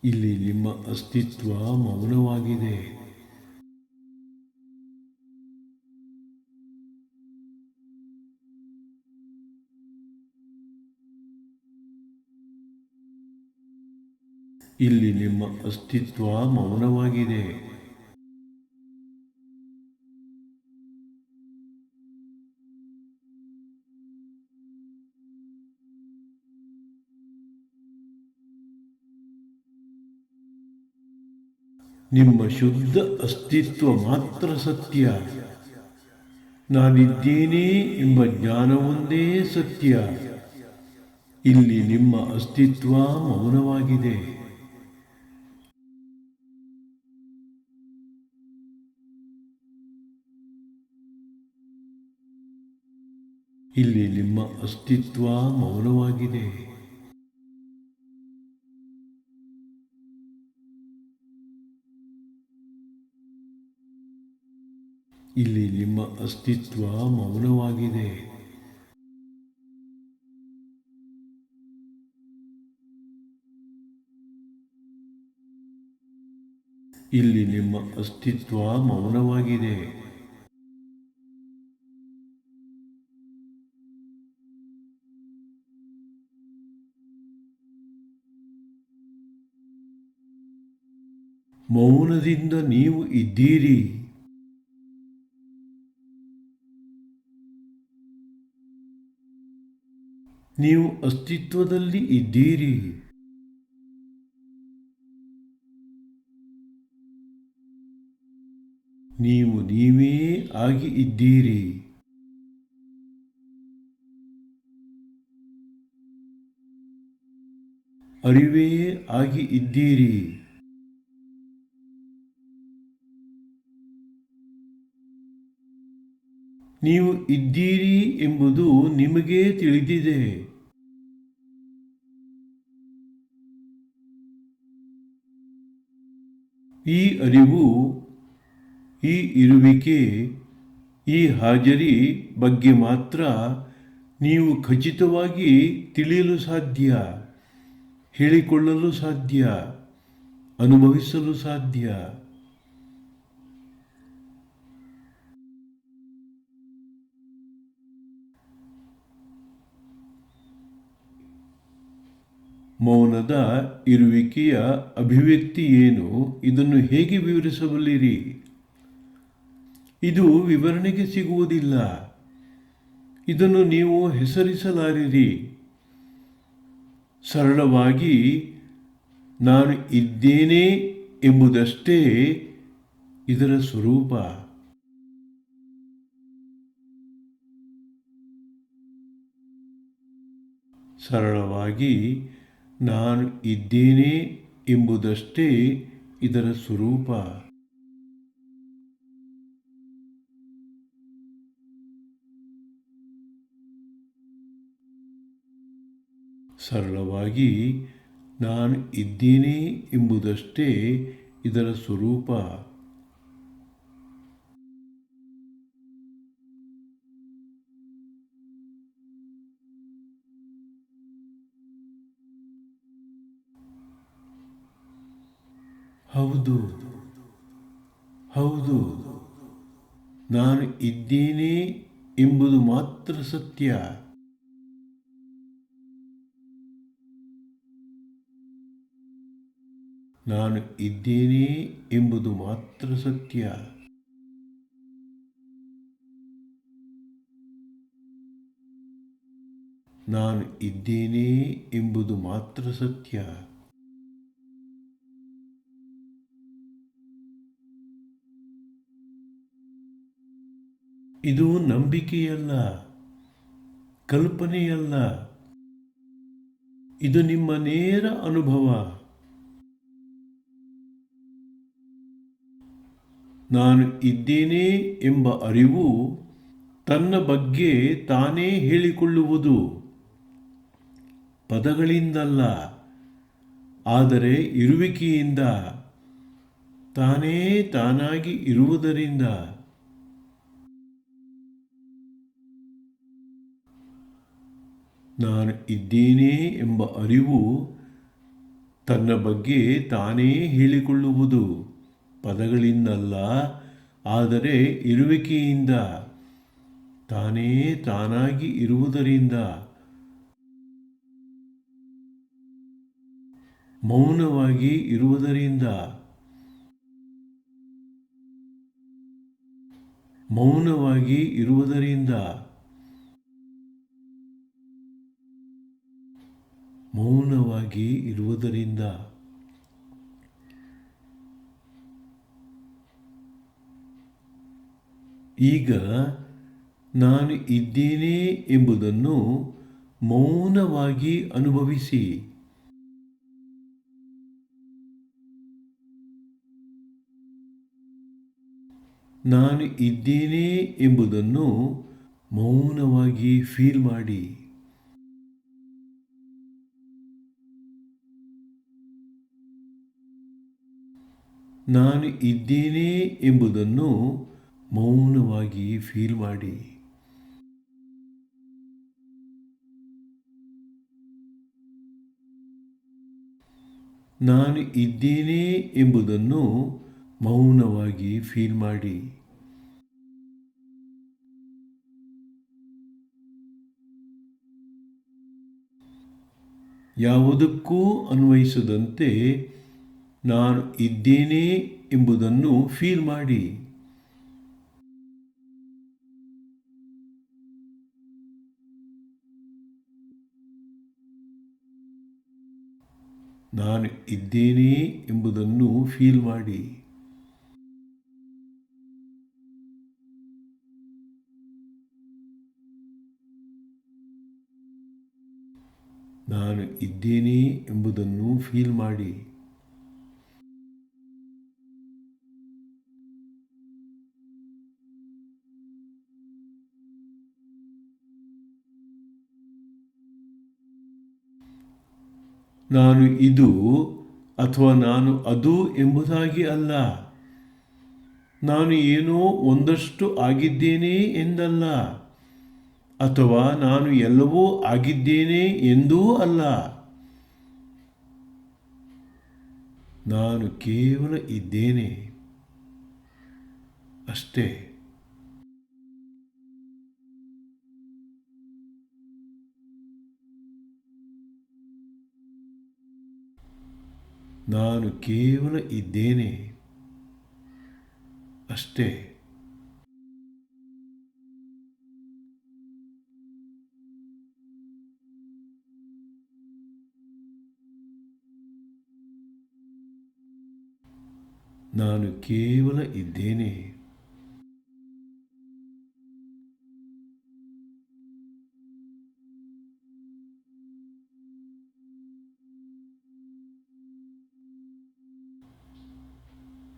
ಇಲ್ಲಿ ನಿಮ್ಮ ಅಸ್ತಿತ್ವ ಮೌನವಾಗಿದೆ. ಇಲ್ಲಿ ನಿಮ್ಮ ಅಸ್ತಿತ್ವ ಮೌನವಾಗಿದೆ. ನಿಮ್ಮ ಶುದ್ಧ ಅಸ್ತಿತ್ವ ಮಾತ್ರ ಸತ್ಯ. ನಾನಿದ್ದೇನೆ ಎಂಬ ಜ್ಞಾನವೊಂದೇ ಸತ್ಯ. ಇಲ್ಲಿ ನಿಮ್ಮ ಅಸ್ತಿತ್ವ ಮೌನವಾಗಿದೆ. ಇಲ್ಲಿ ನಿಮ್ಮ ಅಸ್ತಿತ್ವ ಮೌನವಾಗಿದೆ. ಇಲ್ಲಿ ನಿಮ್ಮ ಅಸ್ತಿತ್ವ ಮೌನವಾಗಿದೆ. ಇಲ್ಲಿ ನಿಮ್ಮ ಅಸ್ತಿತ್ವ ಮೌನವಾಗಿದೆ. ಮೌನದಿಂದ ನೀವು ಇದ್ದೀರಿ. ನೀವು ಅಸ್ತಿತ್ವದಲ್ಲಿ ಇದ್ದೀರಿ. ನೀವು ನೀವೇ ಆಗಿ ಇದ್ದೀರಿ. ಅರಿವೇ ಆಗಿ ಇದ್ದೀರಿ. ನೀವು ಇದ್ದೀರಿ ಎಂಬುದು ನಿಮಗೇ ತಿಳಿದಿದೆ. ಈ ಅರಿವು, ಈ ಇರುವಿಕೆ, ಈ ಹಾಜರಿ ಬಗ್ಗೆ ಮಾತ್ರ ನೀವು ಖಚಿತವಾಗಿ ತಿಳಿಯಲು ಸಾಧ್ಯ, ಹೇಳಿಕೊಳ್ಳಲು ಸಾಧ್ಯ, ಅನುಭವಿಸಲು ಸಾಧ್ಯ. ಮೌನದ ಇರುವಿಕೆಯ ಅಭಿವ್ಯಕ್ತಿ ಏನು? ಇದನ್ನು ಹೇಗೆ ವಿವರಿಸಬಲ್ಲಿರಿ? ಇದು ವಿವರಣೆಗೆ ಸಿಗುವುದಿಲ್ಲ. ಇದನ್ನು ನೀವು ಹೆಸರಿಸಲಾರಿರಿ. ಸರಳವಾಗಿ ನಾನು ಇದ್ದೇನೆ ಎಂಬುದಷ್ಟೇ ಇದರ ಸ್ವರೂಪ. ಸರಳವಾಗಿ ನಾನು ಇದ್ದೇನೆ ಎಂಬುದಷ್ಟೇ ಇದರ ಸ್ವರೂಪ. ಸರಳವಾಗಿ ನಾನು ಇದ್ದೇನೆ ಎಂಬುದಷ್ಟೇ ಇದರ ಸ್ವರೂಪ. ಹೌದು, ಹೌದು, ನಾನು ಇದ್ದೇನೆ ಎಂಬುದು ಮಾತ್ರ ಸತ್ಯ. ನಾನು ಇದ್ದೇನೆ ಎಂಬುದು ಮಾತ್ರ ಸತ್ಯ. ನಾನು ಇದ್ದೇನೆ ಎಂಬುದು ಮಾತ್ರ ಸತ್ಯ. ಇದು ನಂಬಿಕೆಯಲ್ಲ, ಕಲ್ಪನೆಯಲ್ಲ. ಇದು ನಿಮ್ಮ ನೇರ ಅನುಭವ. ನಾನು ಇದ್ದೇನೆ ಎಂಬ ಅರಿವು ತನ್ನ ಬಗ್ಗೆ ತಾನೇ ಹೇಳಿಕೊಳ್ಳುವುದು. ಪದಗಳಿಂದಲ್ಲ, ಆದರೆ ಇರುವಿಕೆಯಿಂದ. ತಾನೇ ತಾನಾಗಿ ಇರುವುದರಿಂದ. ನಾನು ಇದ್ದೇನೆ ಎಂಬ ಅರಿವು ತನ್ನ ಬಗ್ಗೆ ತಾನೇ ಹೇಳಿಕೊಳ್ಳುವುದು ಪದಗಳಿಂದಲ್ಲ, ಆದರೆ ಇರುವಿಕೆಯಿಂದ, ತಾನೇ ತಾನಾಗಿ ಇರುವುದರಿಂದ. ಮೌನವಾಗಿ ಇರುವುದರಿಂದ. ಮೌನವಾಗಿ ಇರುವುದರಿಂದ. ಮೌನವಾಗಿ ಇರುವುದರಿಂದ. ಈಗ ನಾನು ಇದ್ದೇನೆ ಎಂಬುದನ್ನು ಮೌನವಾಗಿ ಅನುಭವಿಸಿ. ನಾನು ಇದ್ದೇನೆ ಎಂಬುದನ್ನು ಮೌನವಾಗಿ ಫೀಲ್ ಮಾಡಿ. ನಾನು ಇದ್ದೇನೆ ಎಂಬುದನ್ನು ಮೌನವಾಗಿ ಫೀಲ್ ಮಾಡಿ. ನಾನು ಇದ್ದೇನೆ ಎಂಬುದನ್ನು ಮೌನವಾಗಿ ಫೀಲ್ ಮಾಡಿ. ಯಾವುದಕ್ಕೂ ಅನ್ವಯಿಸದಂತೆ ನಾನು ಇದ್ದೇನೆ ಎಂಬುದನ್ನು ಫೀಲ್ ಮಾಡಿ. ನಾನು ಇದ್ದೇನೆ ಎಂಬುದನ್ನು ಫೀಲ್ ಮಾಡಿ. ನಾನು ಇದ್ದೇನೆ ಎಂಬುದನ್ನು ಫೀಲ್ ಮಾಡಿ. ನಾನು ಇದು ಅಥವಾ ನಾನು ಅದು ಎಂಬುದಾಗಿ ಅಲ್ಲ. ನಾನು ಏನೋ ಒಂದಷ್ಟು ಆಗಿದ್ದೇನೆ ಎಂದಲ್ಲ, ಅಥವಾ ನಾನು ಎಲ್ಲವೂ ಆಗಿದ್ದೇನೆ ಎಂದೂ ಅಲ್ಲ. ನಾನು ಕೇವಲ ಇದ್ದೇನೆ ಅಷ್ಟೇ. ನಾನು ಕೇವಲ ಇದ್ದೇನೆ ಅಷ್ಟೇ. ನಾನು ಕೇವಲ ಇದ್ದೇನೆ.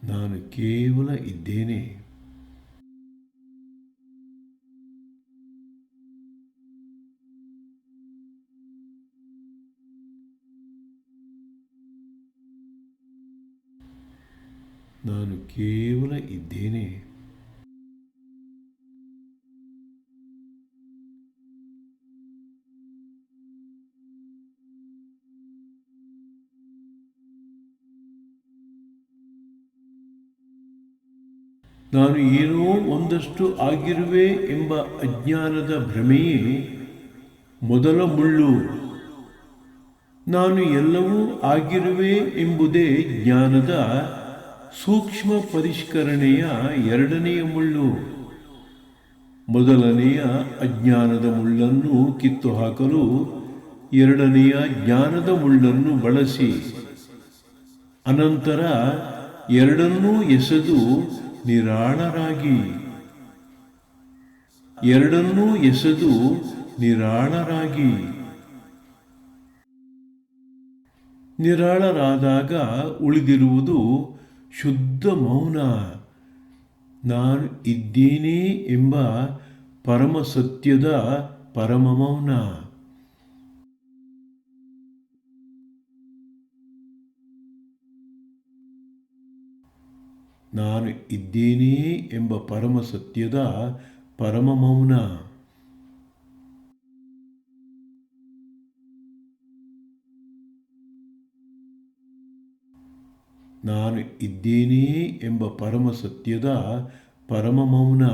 ನಾನು ಕೇವಲ ಇದ್ದೇನೆ. ನಾನು ಕೇವಲ ಇದ್ದೇನೆ. ನಾನು ಏನೋ ಒಂದಷ್ಟು ಆಗಿರುವೆ ಎಂಬ ಅಜ್ಞಾನದ ಭ್ರಮೆಯೇ ಮೊದಲ ಮುಳ್ಳು. ನಾನು ಎಲ್ಲವೂ ಆಗಿರುವೆ ಎಂಬುದೇ ಜ್ಞಾನದ ಸೂಕ್ಷ್ಮ ಪರಿಷ್ಕರಣೆಯ ಎರಡನೆಯ ಮುಳ್ಳು. ಮೊದಲನೆಯ ಅಜ್ಞಾನದ ಮುಳ್ಳನ್ನು ಕಿತ್ತು ಹಾಕಲು ಎರಡನೆಯ ಜ್ಞಾನದ ಮುಳ್ಳನ್ನು ಬಳಸಿ, ಅನಂತರ ಎರಡನ್ನೂ ಎಸೆದು ನಿರಾಳರಾಗಿ. ಎರಡನ್ನೂ ಎಸೆದು ನಿರಾಳರಾಗಿ. ನಿರಾಳರಾದಾಗ ಉಳಿದಿರುವುದು ಶುದ್ಧ ಮೌನ. ನಾನು ಇದ್ದೇನೆ ಎಂಬ ಪರಮ ಸತ್ಯದ ಪರಮ ಮೌನ. ನಾನು ಇದ್ದೇನೆ ಎಂಬ ಪರಮ ಸತ್ಯದ ಪರಮ ಮೌನ. ನಾನು ಇದ್ದೇನೆ ಎಂಬ ಪರಮ ಸತ್ಯದ ಪರಮ ಮೌನ.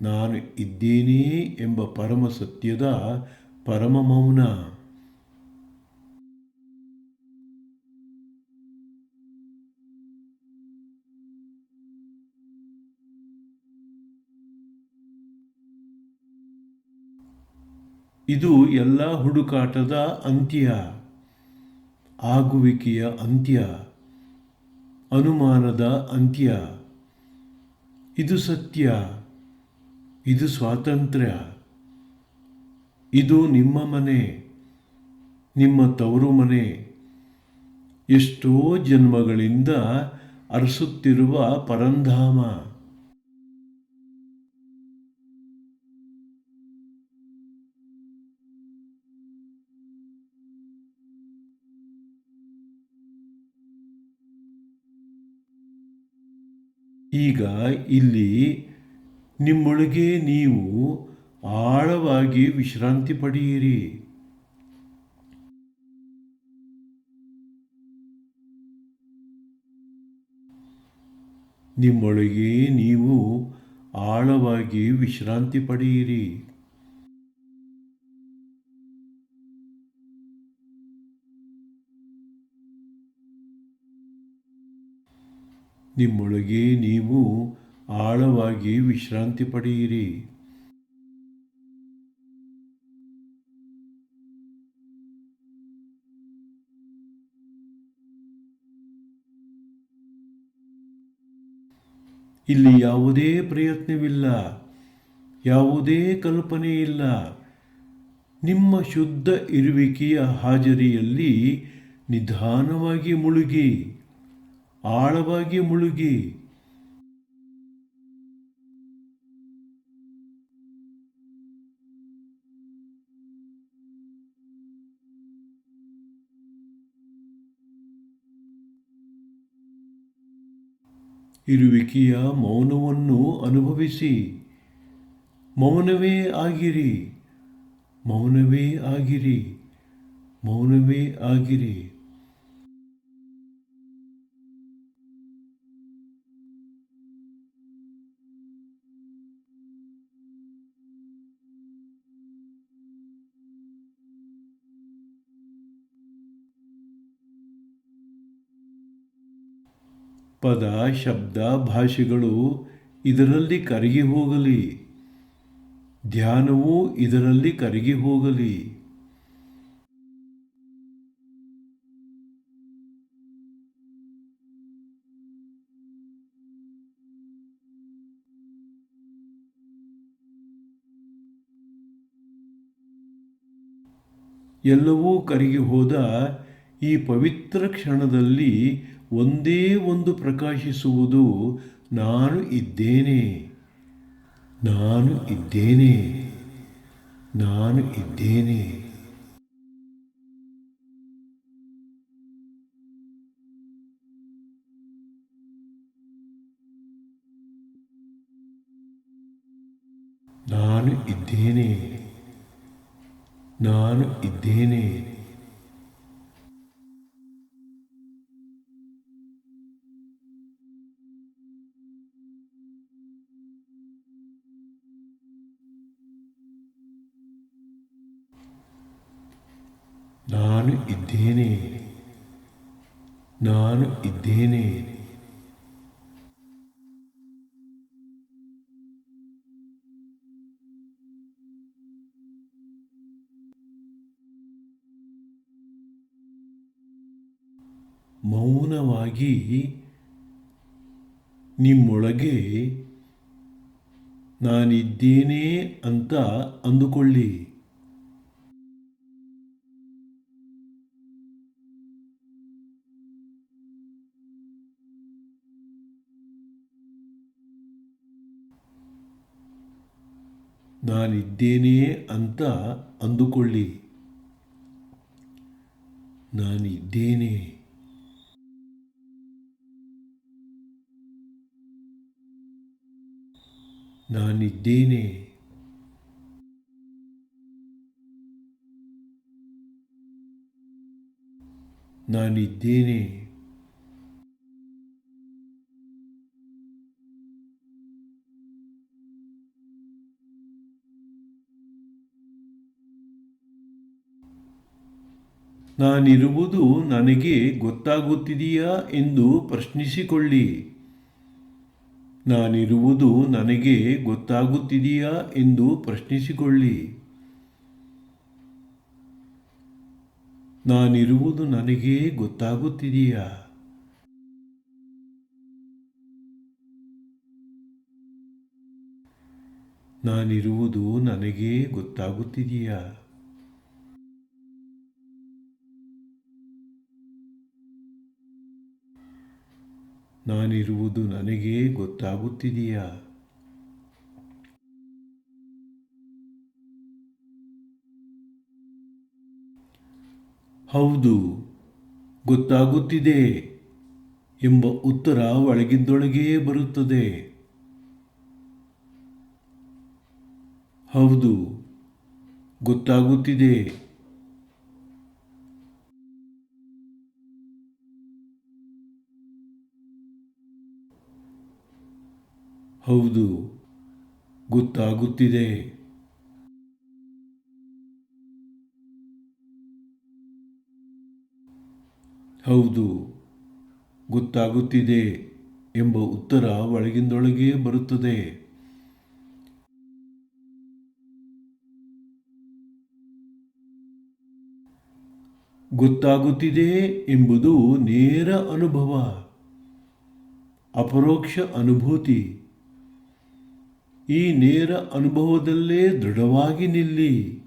ನಾನು ಇದ್ದೇನೆ ಎಂಬ ಪರಮ ಸತ್ಯದ ಪರಮ ಮೌನ. ಇದು ಎಲ್ಲ ಹುಡುಕಾಟದ ಅಂತ್ಯ, ಆಗುವಿಕೆಯ ಅಂತ್ಯ, ಅನುಮಾನದ ಅಂತ್ಯ. ಇದು ಸತ್ಯ, ಇದು ಸ್ವಾತಂತ್ರ್ಯ, ಇದು ನಿಮ್ಮ ಮನೆ, ನಿಮ್ಮ ತವರು ಮನೆ, ಎಷ್ಟೋ ಜನ್ಮಗಳಿಂದ ಅರಸುತ್ತಿರುವ ಪರಂಧಾಮ. ಈಗ ಇಲ್ಲಿ ನಿಮ್ಮೊಳಗೆ ನೀವು ಆಳವಾಗಿ ವಿಶ್ರಾಂತಿ ಪಡೆಯಿರಿ. ನಿಮ್ಮೊಳಗೆ ನೀವು ಆಳವಾಗಿ ವಿಶ್ರಾಂತಿ ಪಡೆಯಿರಿ. ನಿಮ್ಮೊಳಗೆ ನೀವು ಆಳವಾಗಿ ವಿಶ್ರಾಂತಿ ಪಡೆಯಿರಿ. ಇಲ್ಲಿ ಯಾವುದೇ ಪ್ರಯತ್ನವಿಲ್ಲ, ಯಾವುದೇ ಕಲ್ಪನೆ ಇಲ್ಲ. ನಿಮ್ಮ ಶುದ್ಧ ಇರುವಿಕೆಯ ಹಾಜರಿಯಲ್ಲಿ ನಿಧಾನವಾಗಿ ಮುಳುಗಿ, ಆಳವಾಗಿ ಮುಳುಗಿ. ಇರುವಿಕೆಯ ಮೌನವನ್ನು ಅನುಭವಿಸಿ. ಮೌನವೇ ಆಗಿರಿ, ಮೌನವೇ ಆಗಿರಿ, ಮೌನವೇ ಆಗಿರಿ. ಪದ, ಶಬ್ದ, ಭಾಷೆಗಳು ಇದರಲ್ಲಿ ಕರಗಿ ಹೋಗಲಿ. ಧ್ಯಾನವು ಇದರಲ್ಲಿ ಕರಗಿ ಹೋಗಲಿ. ಎಲ್ಲವೂ ಕರಗಿ ಹೋದ ಈ ಪವಿತ್ರ ಕ್ಷಣದಲ್ಲಿ ಒಂದೇ ಒಂದು ಪ್ರಕಾಶಿಸುವುದು, ನಾನು ಇದ್ದೇನೆ, ನಾನು ಇದ್ದೇನೆ, ನಾನು ಇದ್ದೇನೆ. ನಾನು ಇದ್ದೇನೆ, ನಾನು ಇದ್ದೇನೆ. ನಾನು ಇದ್ದೇನೆ, ನಾನು ಇದ್ದೇನೆ. ಮೌನವಾಗಿ ನಿಮ್ಮೊಳಗೆ ನಾನಿದ್ದೇನೆ ಅಂತ ಅಂದುಕೊಳ್ಳಿ. ನಾನಿದ್ದೇನೆ ಅಂತ ಅಂದುಕೊಳ್ಳಿ. ನಾನಿದ್ದೇನೆ. ನಾನಿದ್ದೇನೆ. ನಾನಿದ್ದೇನೆ. ನಾನಿರುವುದು ನನಗೆ ಗೊತ್ತಾಗುತ್ತಿದೆಯಾ ಎಂದು ಪ್ರಶ್ನಿಸಿಕೊಳ್ಳಿ. ನಾನಿರುವುದು ನನಗೆ ಗೊತ್ತಾಗುತ್ತಿದೆಯಾ ಎಂದು ಪ್ರಶ್ನಿಸಿಕೊಳ್ಳಿ. ನಾನಿರುವುದು ನನಗೆ ಗೊತ್ತಾಗುತ್ತಿದೆಯಾ? ನಾನಿರುವುದು ನನಗೆ ಗೊತ್ತಾಗುತ್ತಿದೆಯಾ? ನಾನಿರುವುದು ನನಗೆ ಗೊತ್ತಾಗುತ್ತಿದೆಯಾ? ಹೌದು, ಗೊತ್ತಾಗುತ್ತಿದೆ ಎಂಬ ಉತ್ತರ ಒಳಗಿಂದೊಳಗೇ ಬರುತ್ತದೆ. ಹೌದು, ಗೊತ್ತಾಗುತ್ತಿದೆ. ಹೌದು, ಗೊತ್ತಾಗುತ್ತಿದೆ. ಹೌದು, ಗೊತ್ತಾಗುತ್ತಿದೆ ಎಂಬ ಉತ್ತರ ಒಳಗಿಂದೊಳಗೇ ಬರುತ್ತದೆ. ಗೊತ್ತಾಗುತ್ತಿದೆ ಎಂಬುದು ನೇರ ಅನುಭವ, ಅಪರೋಕ್ಷ ಅನುಭೂತಿ. ಈ ನೇರ ಅನುಭವದಲ್ಲೇ ದೃಢವಾಗಿ ನಿಲ್ಲಿ.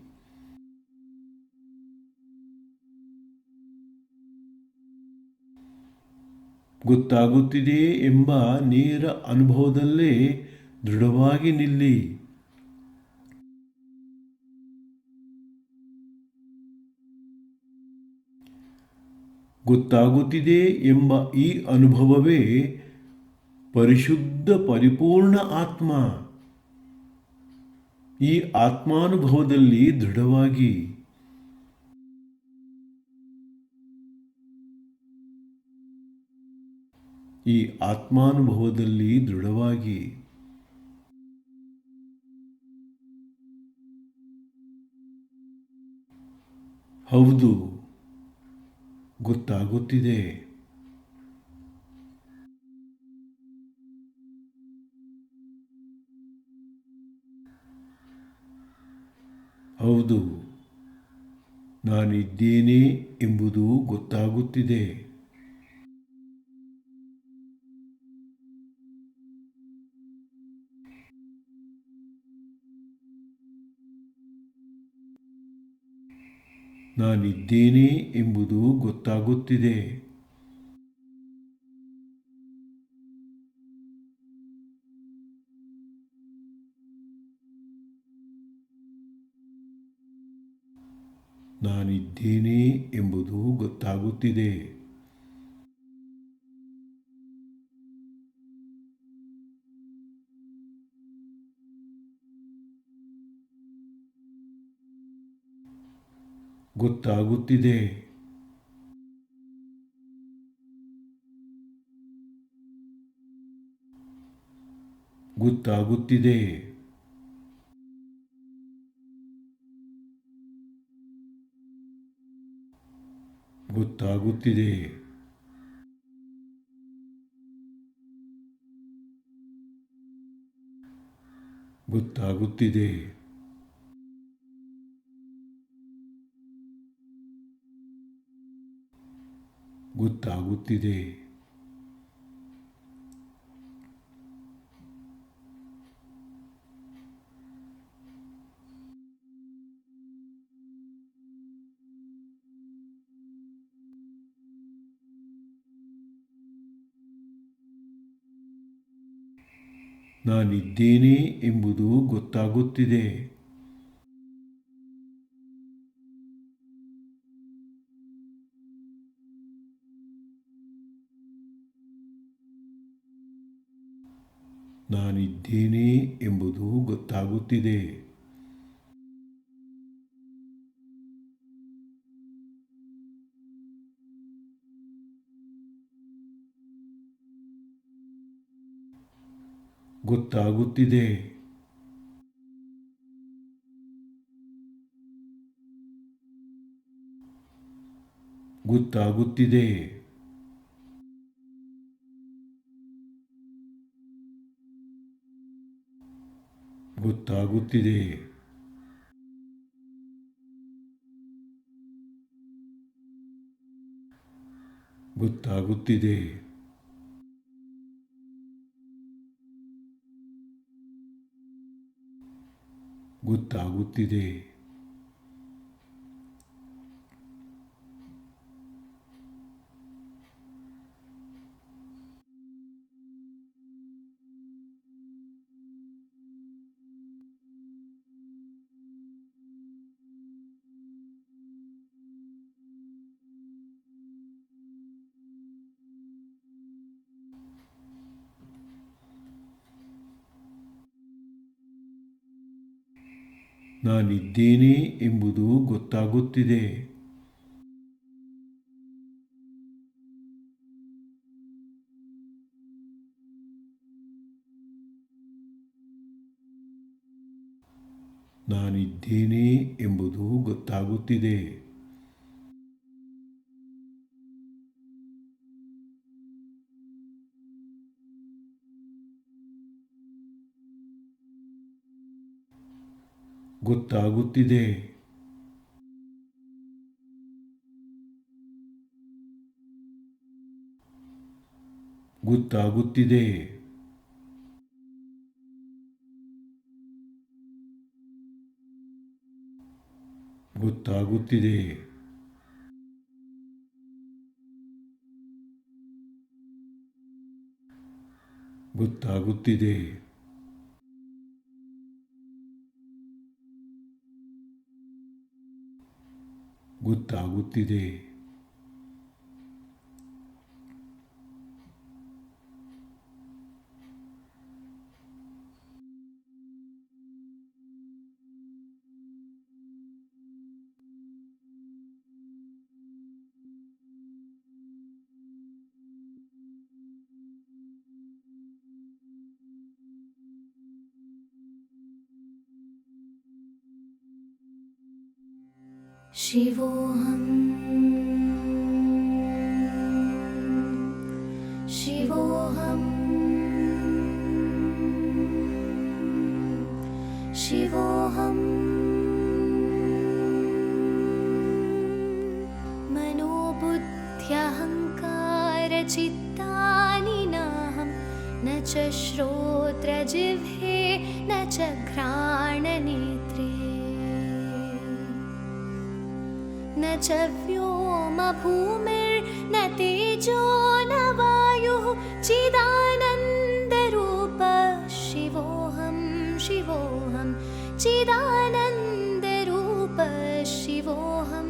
ಗೊತ್ತಾಗುತ್ತಿದೆ ಎಂಬ ನೇರ ಅನುಭವದಲ್ಲೇ ದೃಢವಾಗಿ ನಿಲ್ಲಿ. ಗೊತ್ತಾಗುತ್ತಿದೆ ಎಂಬ ಈ ಅನುಭವವೇ ಪರಿಶುದ್ಧ ಪರಿಪೂರ್ಣ ಆತ್ಮ. ಈ ಆತ್ಮಾನುಭವದಲ್ಲಿ ದೃಢವಾಗಿ. ಈ ಆತ್ಮಾನುಭವದಲ್ಲಿ ದೃಢವಾಗಿ. ಹೌದು, ಗೊತ್ತಾಗುತ್ತಿದೆ. ಹೌದು, ನಾನಿದ್ದೇನೆ ಎಂಬುದು ಗೊತ್ತಾಗುತ್ತಿದೆ. ನಾನಿದ್ದೇನೆ ಎಂಬುದು ಗೊತ್ತಾಗುತ್ತಿದೆ. ನಾನಿದ್ದೇನೆ ಎಂಬುದು ಗೊತ್ತಾಗುತ್ತಿದೆ. ಗೊತ್ತಾಗುತ್ತಿದೆ. ಗೊತ್ತಾಗುತ್ತಿದೆ. ಗೊತ್ತಾಗುತ್ತಿದೆ. ಗೊತ್ತಾಗುತ್ತಿದೆ. ಗೊತ್ತಾಗುತ್ತಿದೆ. ನಾನಿದ್ದೇನೆ ಎಂಬುದು ಗೊತ್ತಾಗುತ್ತಿದೆ. ನಾನಿದ್ದೇನೆ ಎಂಬುದು ಗೊತ್ತಾಗುತ್ತಿದೆ. ಗೊತ್ತಾಗುತ್ತಿದೆ. ಗೊತ್ತಾಗುತ್ತಿದೆ. ಗೊತ್ತಾಗುತ್ತಿದೆ. ಗೊತ್ತಾಗುತ್ತಿದೆ. ಗೊತ್ತಾಗುತ್ತಿದೆ. ನಾನಿದ್ದೇನೆ ಎಂಬುದು ಗೊತ್ತಾಗುತ್ತಿದೆ. ನಾನಿದ್ದೇನೆ ಎಂಬುದು ಗೊತ್ತಾಗುತ್ತಿದೆ. ಗೊತ್ತಾಗುತ್ತಿದೆ. ಗೊತ್ತಾಗುತ್ತಿದೆ. ಗೊತ್ತಾಗುತ್ತಿದೆ. ಗೊತ್ತಾಗುತ್ತಿದೆ. ಗೊತ್ತಾಗುತ್ತಿದೆ. शिवोऽहम् शिवोऽहम् शिवोऽहम् मनोबुद्ध्यहङ्कारचित्तानि नाहं न च श्रोत्रजिह्वे न च घ्राणनेत्रे न च व्योमभूमिर्न तेजो न वायुः चिदानन्दरूप शिवोऽहं शिवोऽहं चिदानन्दरूप शिवोऽहं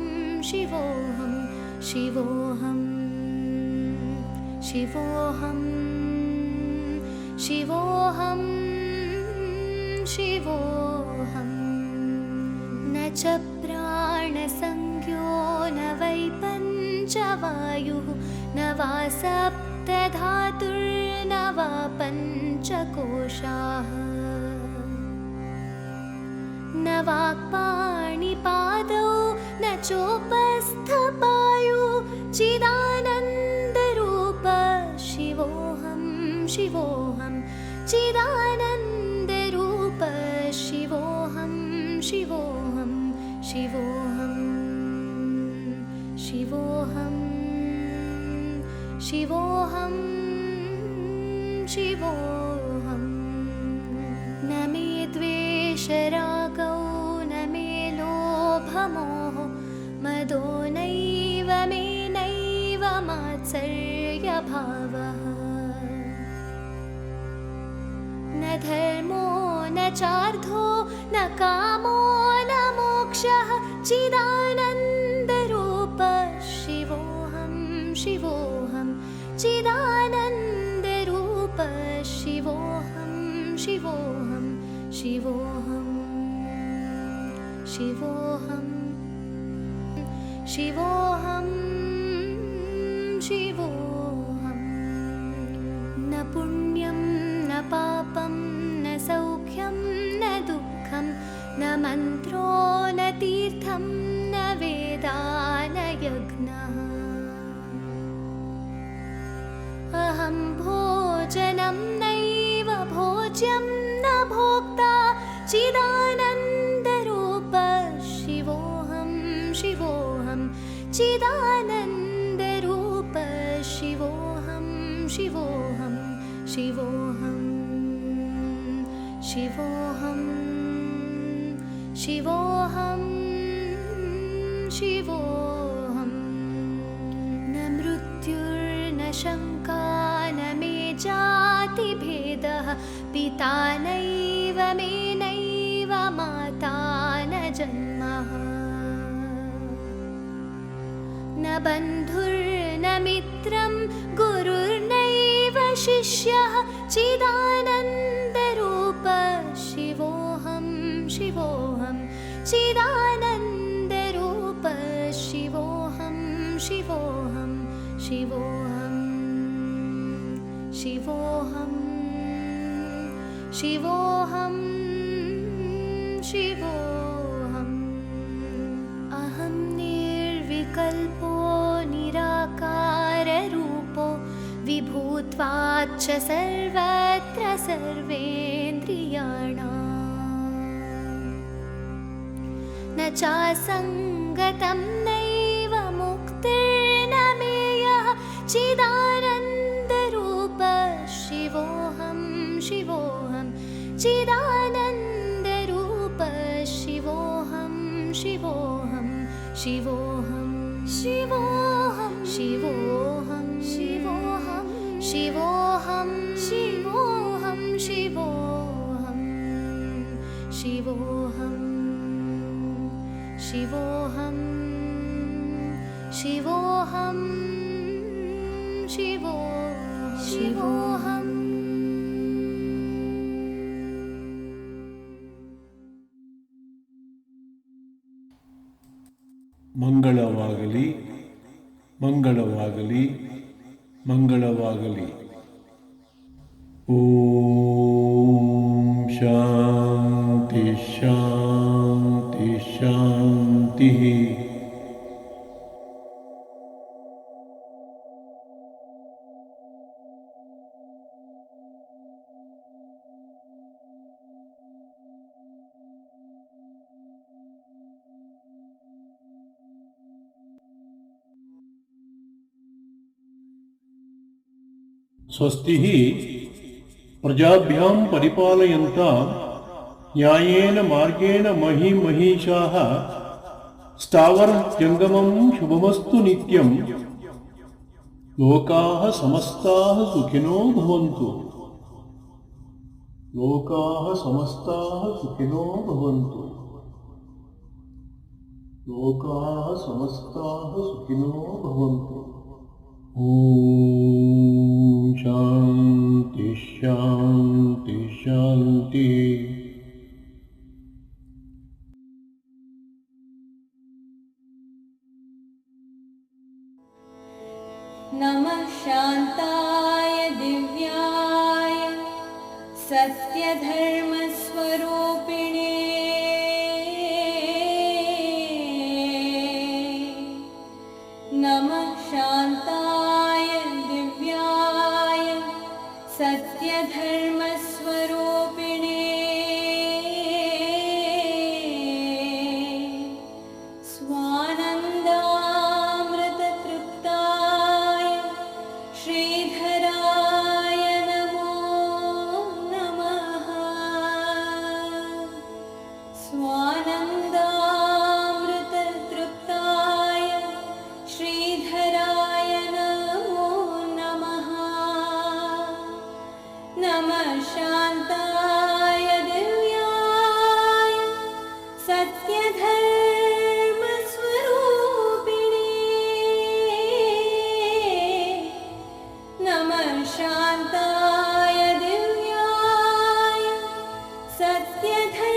शिवोऽहं शिवोऽहं शिवोऽहं शिवोऽहं शिवोऽहं न च प्राणसंज्ञो न वै पञ्चवायुः न वा सप्तधातुर्न वा पञ्चकोशाः न वाक्पाणिपादौ न चोपस्थपायु चिदानन्दरूप शिवोऽहं शिवोऽहं चिदानन्दरूप शिवोऽहं शिवोऽहं शिवोऽहं शिवोऽहं शिवोऽहं शिवोऽहं न मे द्वेषरागौ न मे लोभमोह मदो नैव मे नैव मात्सर्यभावः न चार्थो न कामो न मोक्षः चिदानन्दरूप शिवोऽहं शिवोऽहं चिदानन्दरूप शिवोऽहं शिवोऽहं शिवोऽहं शिवोऽहं शिवोऽहं शिवोऽहं न पुण्यं न पापं न सौख्यं न दुःखं न मन्त्रो न तीर्थं न वेदा न यज्ञः अहं भोजनं नैव भोज्यं न भोक्ता चिदानन्दरूप शिवोऽहं शिवोऽहं चिदानन्दरूप शिवोऽहं शिवोऽहं शिवोऽहं शिवोऽहं शिवोऽहं शिवोऽहं न मृत्युर्न शङ्का न मे जातिभेदः पिता नैव मे नैव माता न जन्मः न बन्धुर्न मित्रं गुरुर्नैव शिष्यः चिदानन्दरूप शिवोऽहं शिवोऽहं चिदानन्दरूप शिवोऽहं शिवोऽहं शिवोऽहं शिवोऽहं शिवोऽहं शिवोऽहम् अहं निर्विकल्पो निराकाररूपो विभूत्वाच्च सर्वत्र सर्वेन्द्रियाणाम् न चासङ्गतं नैव मुक्तिर्न मेयः चिदानन्दरूप शिवोऽहं शिवोऽहं चिदानन्दरूप शिवोऽहं शिवोऽहं शिवोऽहं शिवोऽहं शिवोऽहं शिवोऽहं शिवोऽहं शिवोऽहं शिवोऽहं शिवोऽहं शिवोऽहं शिवोऽहं शिवोऽहं ಮಂಗಳವಾಗಲಿ ಮಂಗಳವಾಗಲಿ ಮಂಗಳವಾಗಲಿ. ಓಂ ಶಾಂತಿ ಶಾಂತಿ ಶಾಂತಿ. ಸ್ವಸ್ತಿ ಪ್ರಜಾಭ್ಯಾಂ ಪರಿಪಾಲಯಂತಾಂ ನ್ಯಾಯೇನ ಮಾರ್ಗೇಣ ಮಹೀಮಹೀಷಾಃ ಸ್ಥಾವರಂ ಜಂಗಮಂ ಶುಭಮಸ್ತು ನಿತ್ಯಂ ಲೋಕಾಃ ಸಮಸ್ತಾಃ ಸುಖಿನೋ ಭವಂತು. ಲೋಕಾಃ ಸಮಸ್ತಾಃ ಸುಖಿನೋ ಭವಂತು. ಲೋಕಾಃ ಸಮಸ್ತಾಃ ಸುಖಿನೋ ಭವಂತು. ಓಂ ಶಾಂತಿ ಶಾಂತಿ ಶಾಂತಿ. नमः शान्ताय दिव्याय सत्यधर्मस्वरूपिणे नमः शान्ताय दिव्याय सत्यधर्मस्वरूपिणे स्वानन्दामृततृप्ताय श्रीधराय नमो नमः। स्वानन्दामृततृप्ताय श्रीधराय नमो नमः। नमः शान्ताय दिव्याय तस्य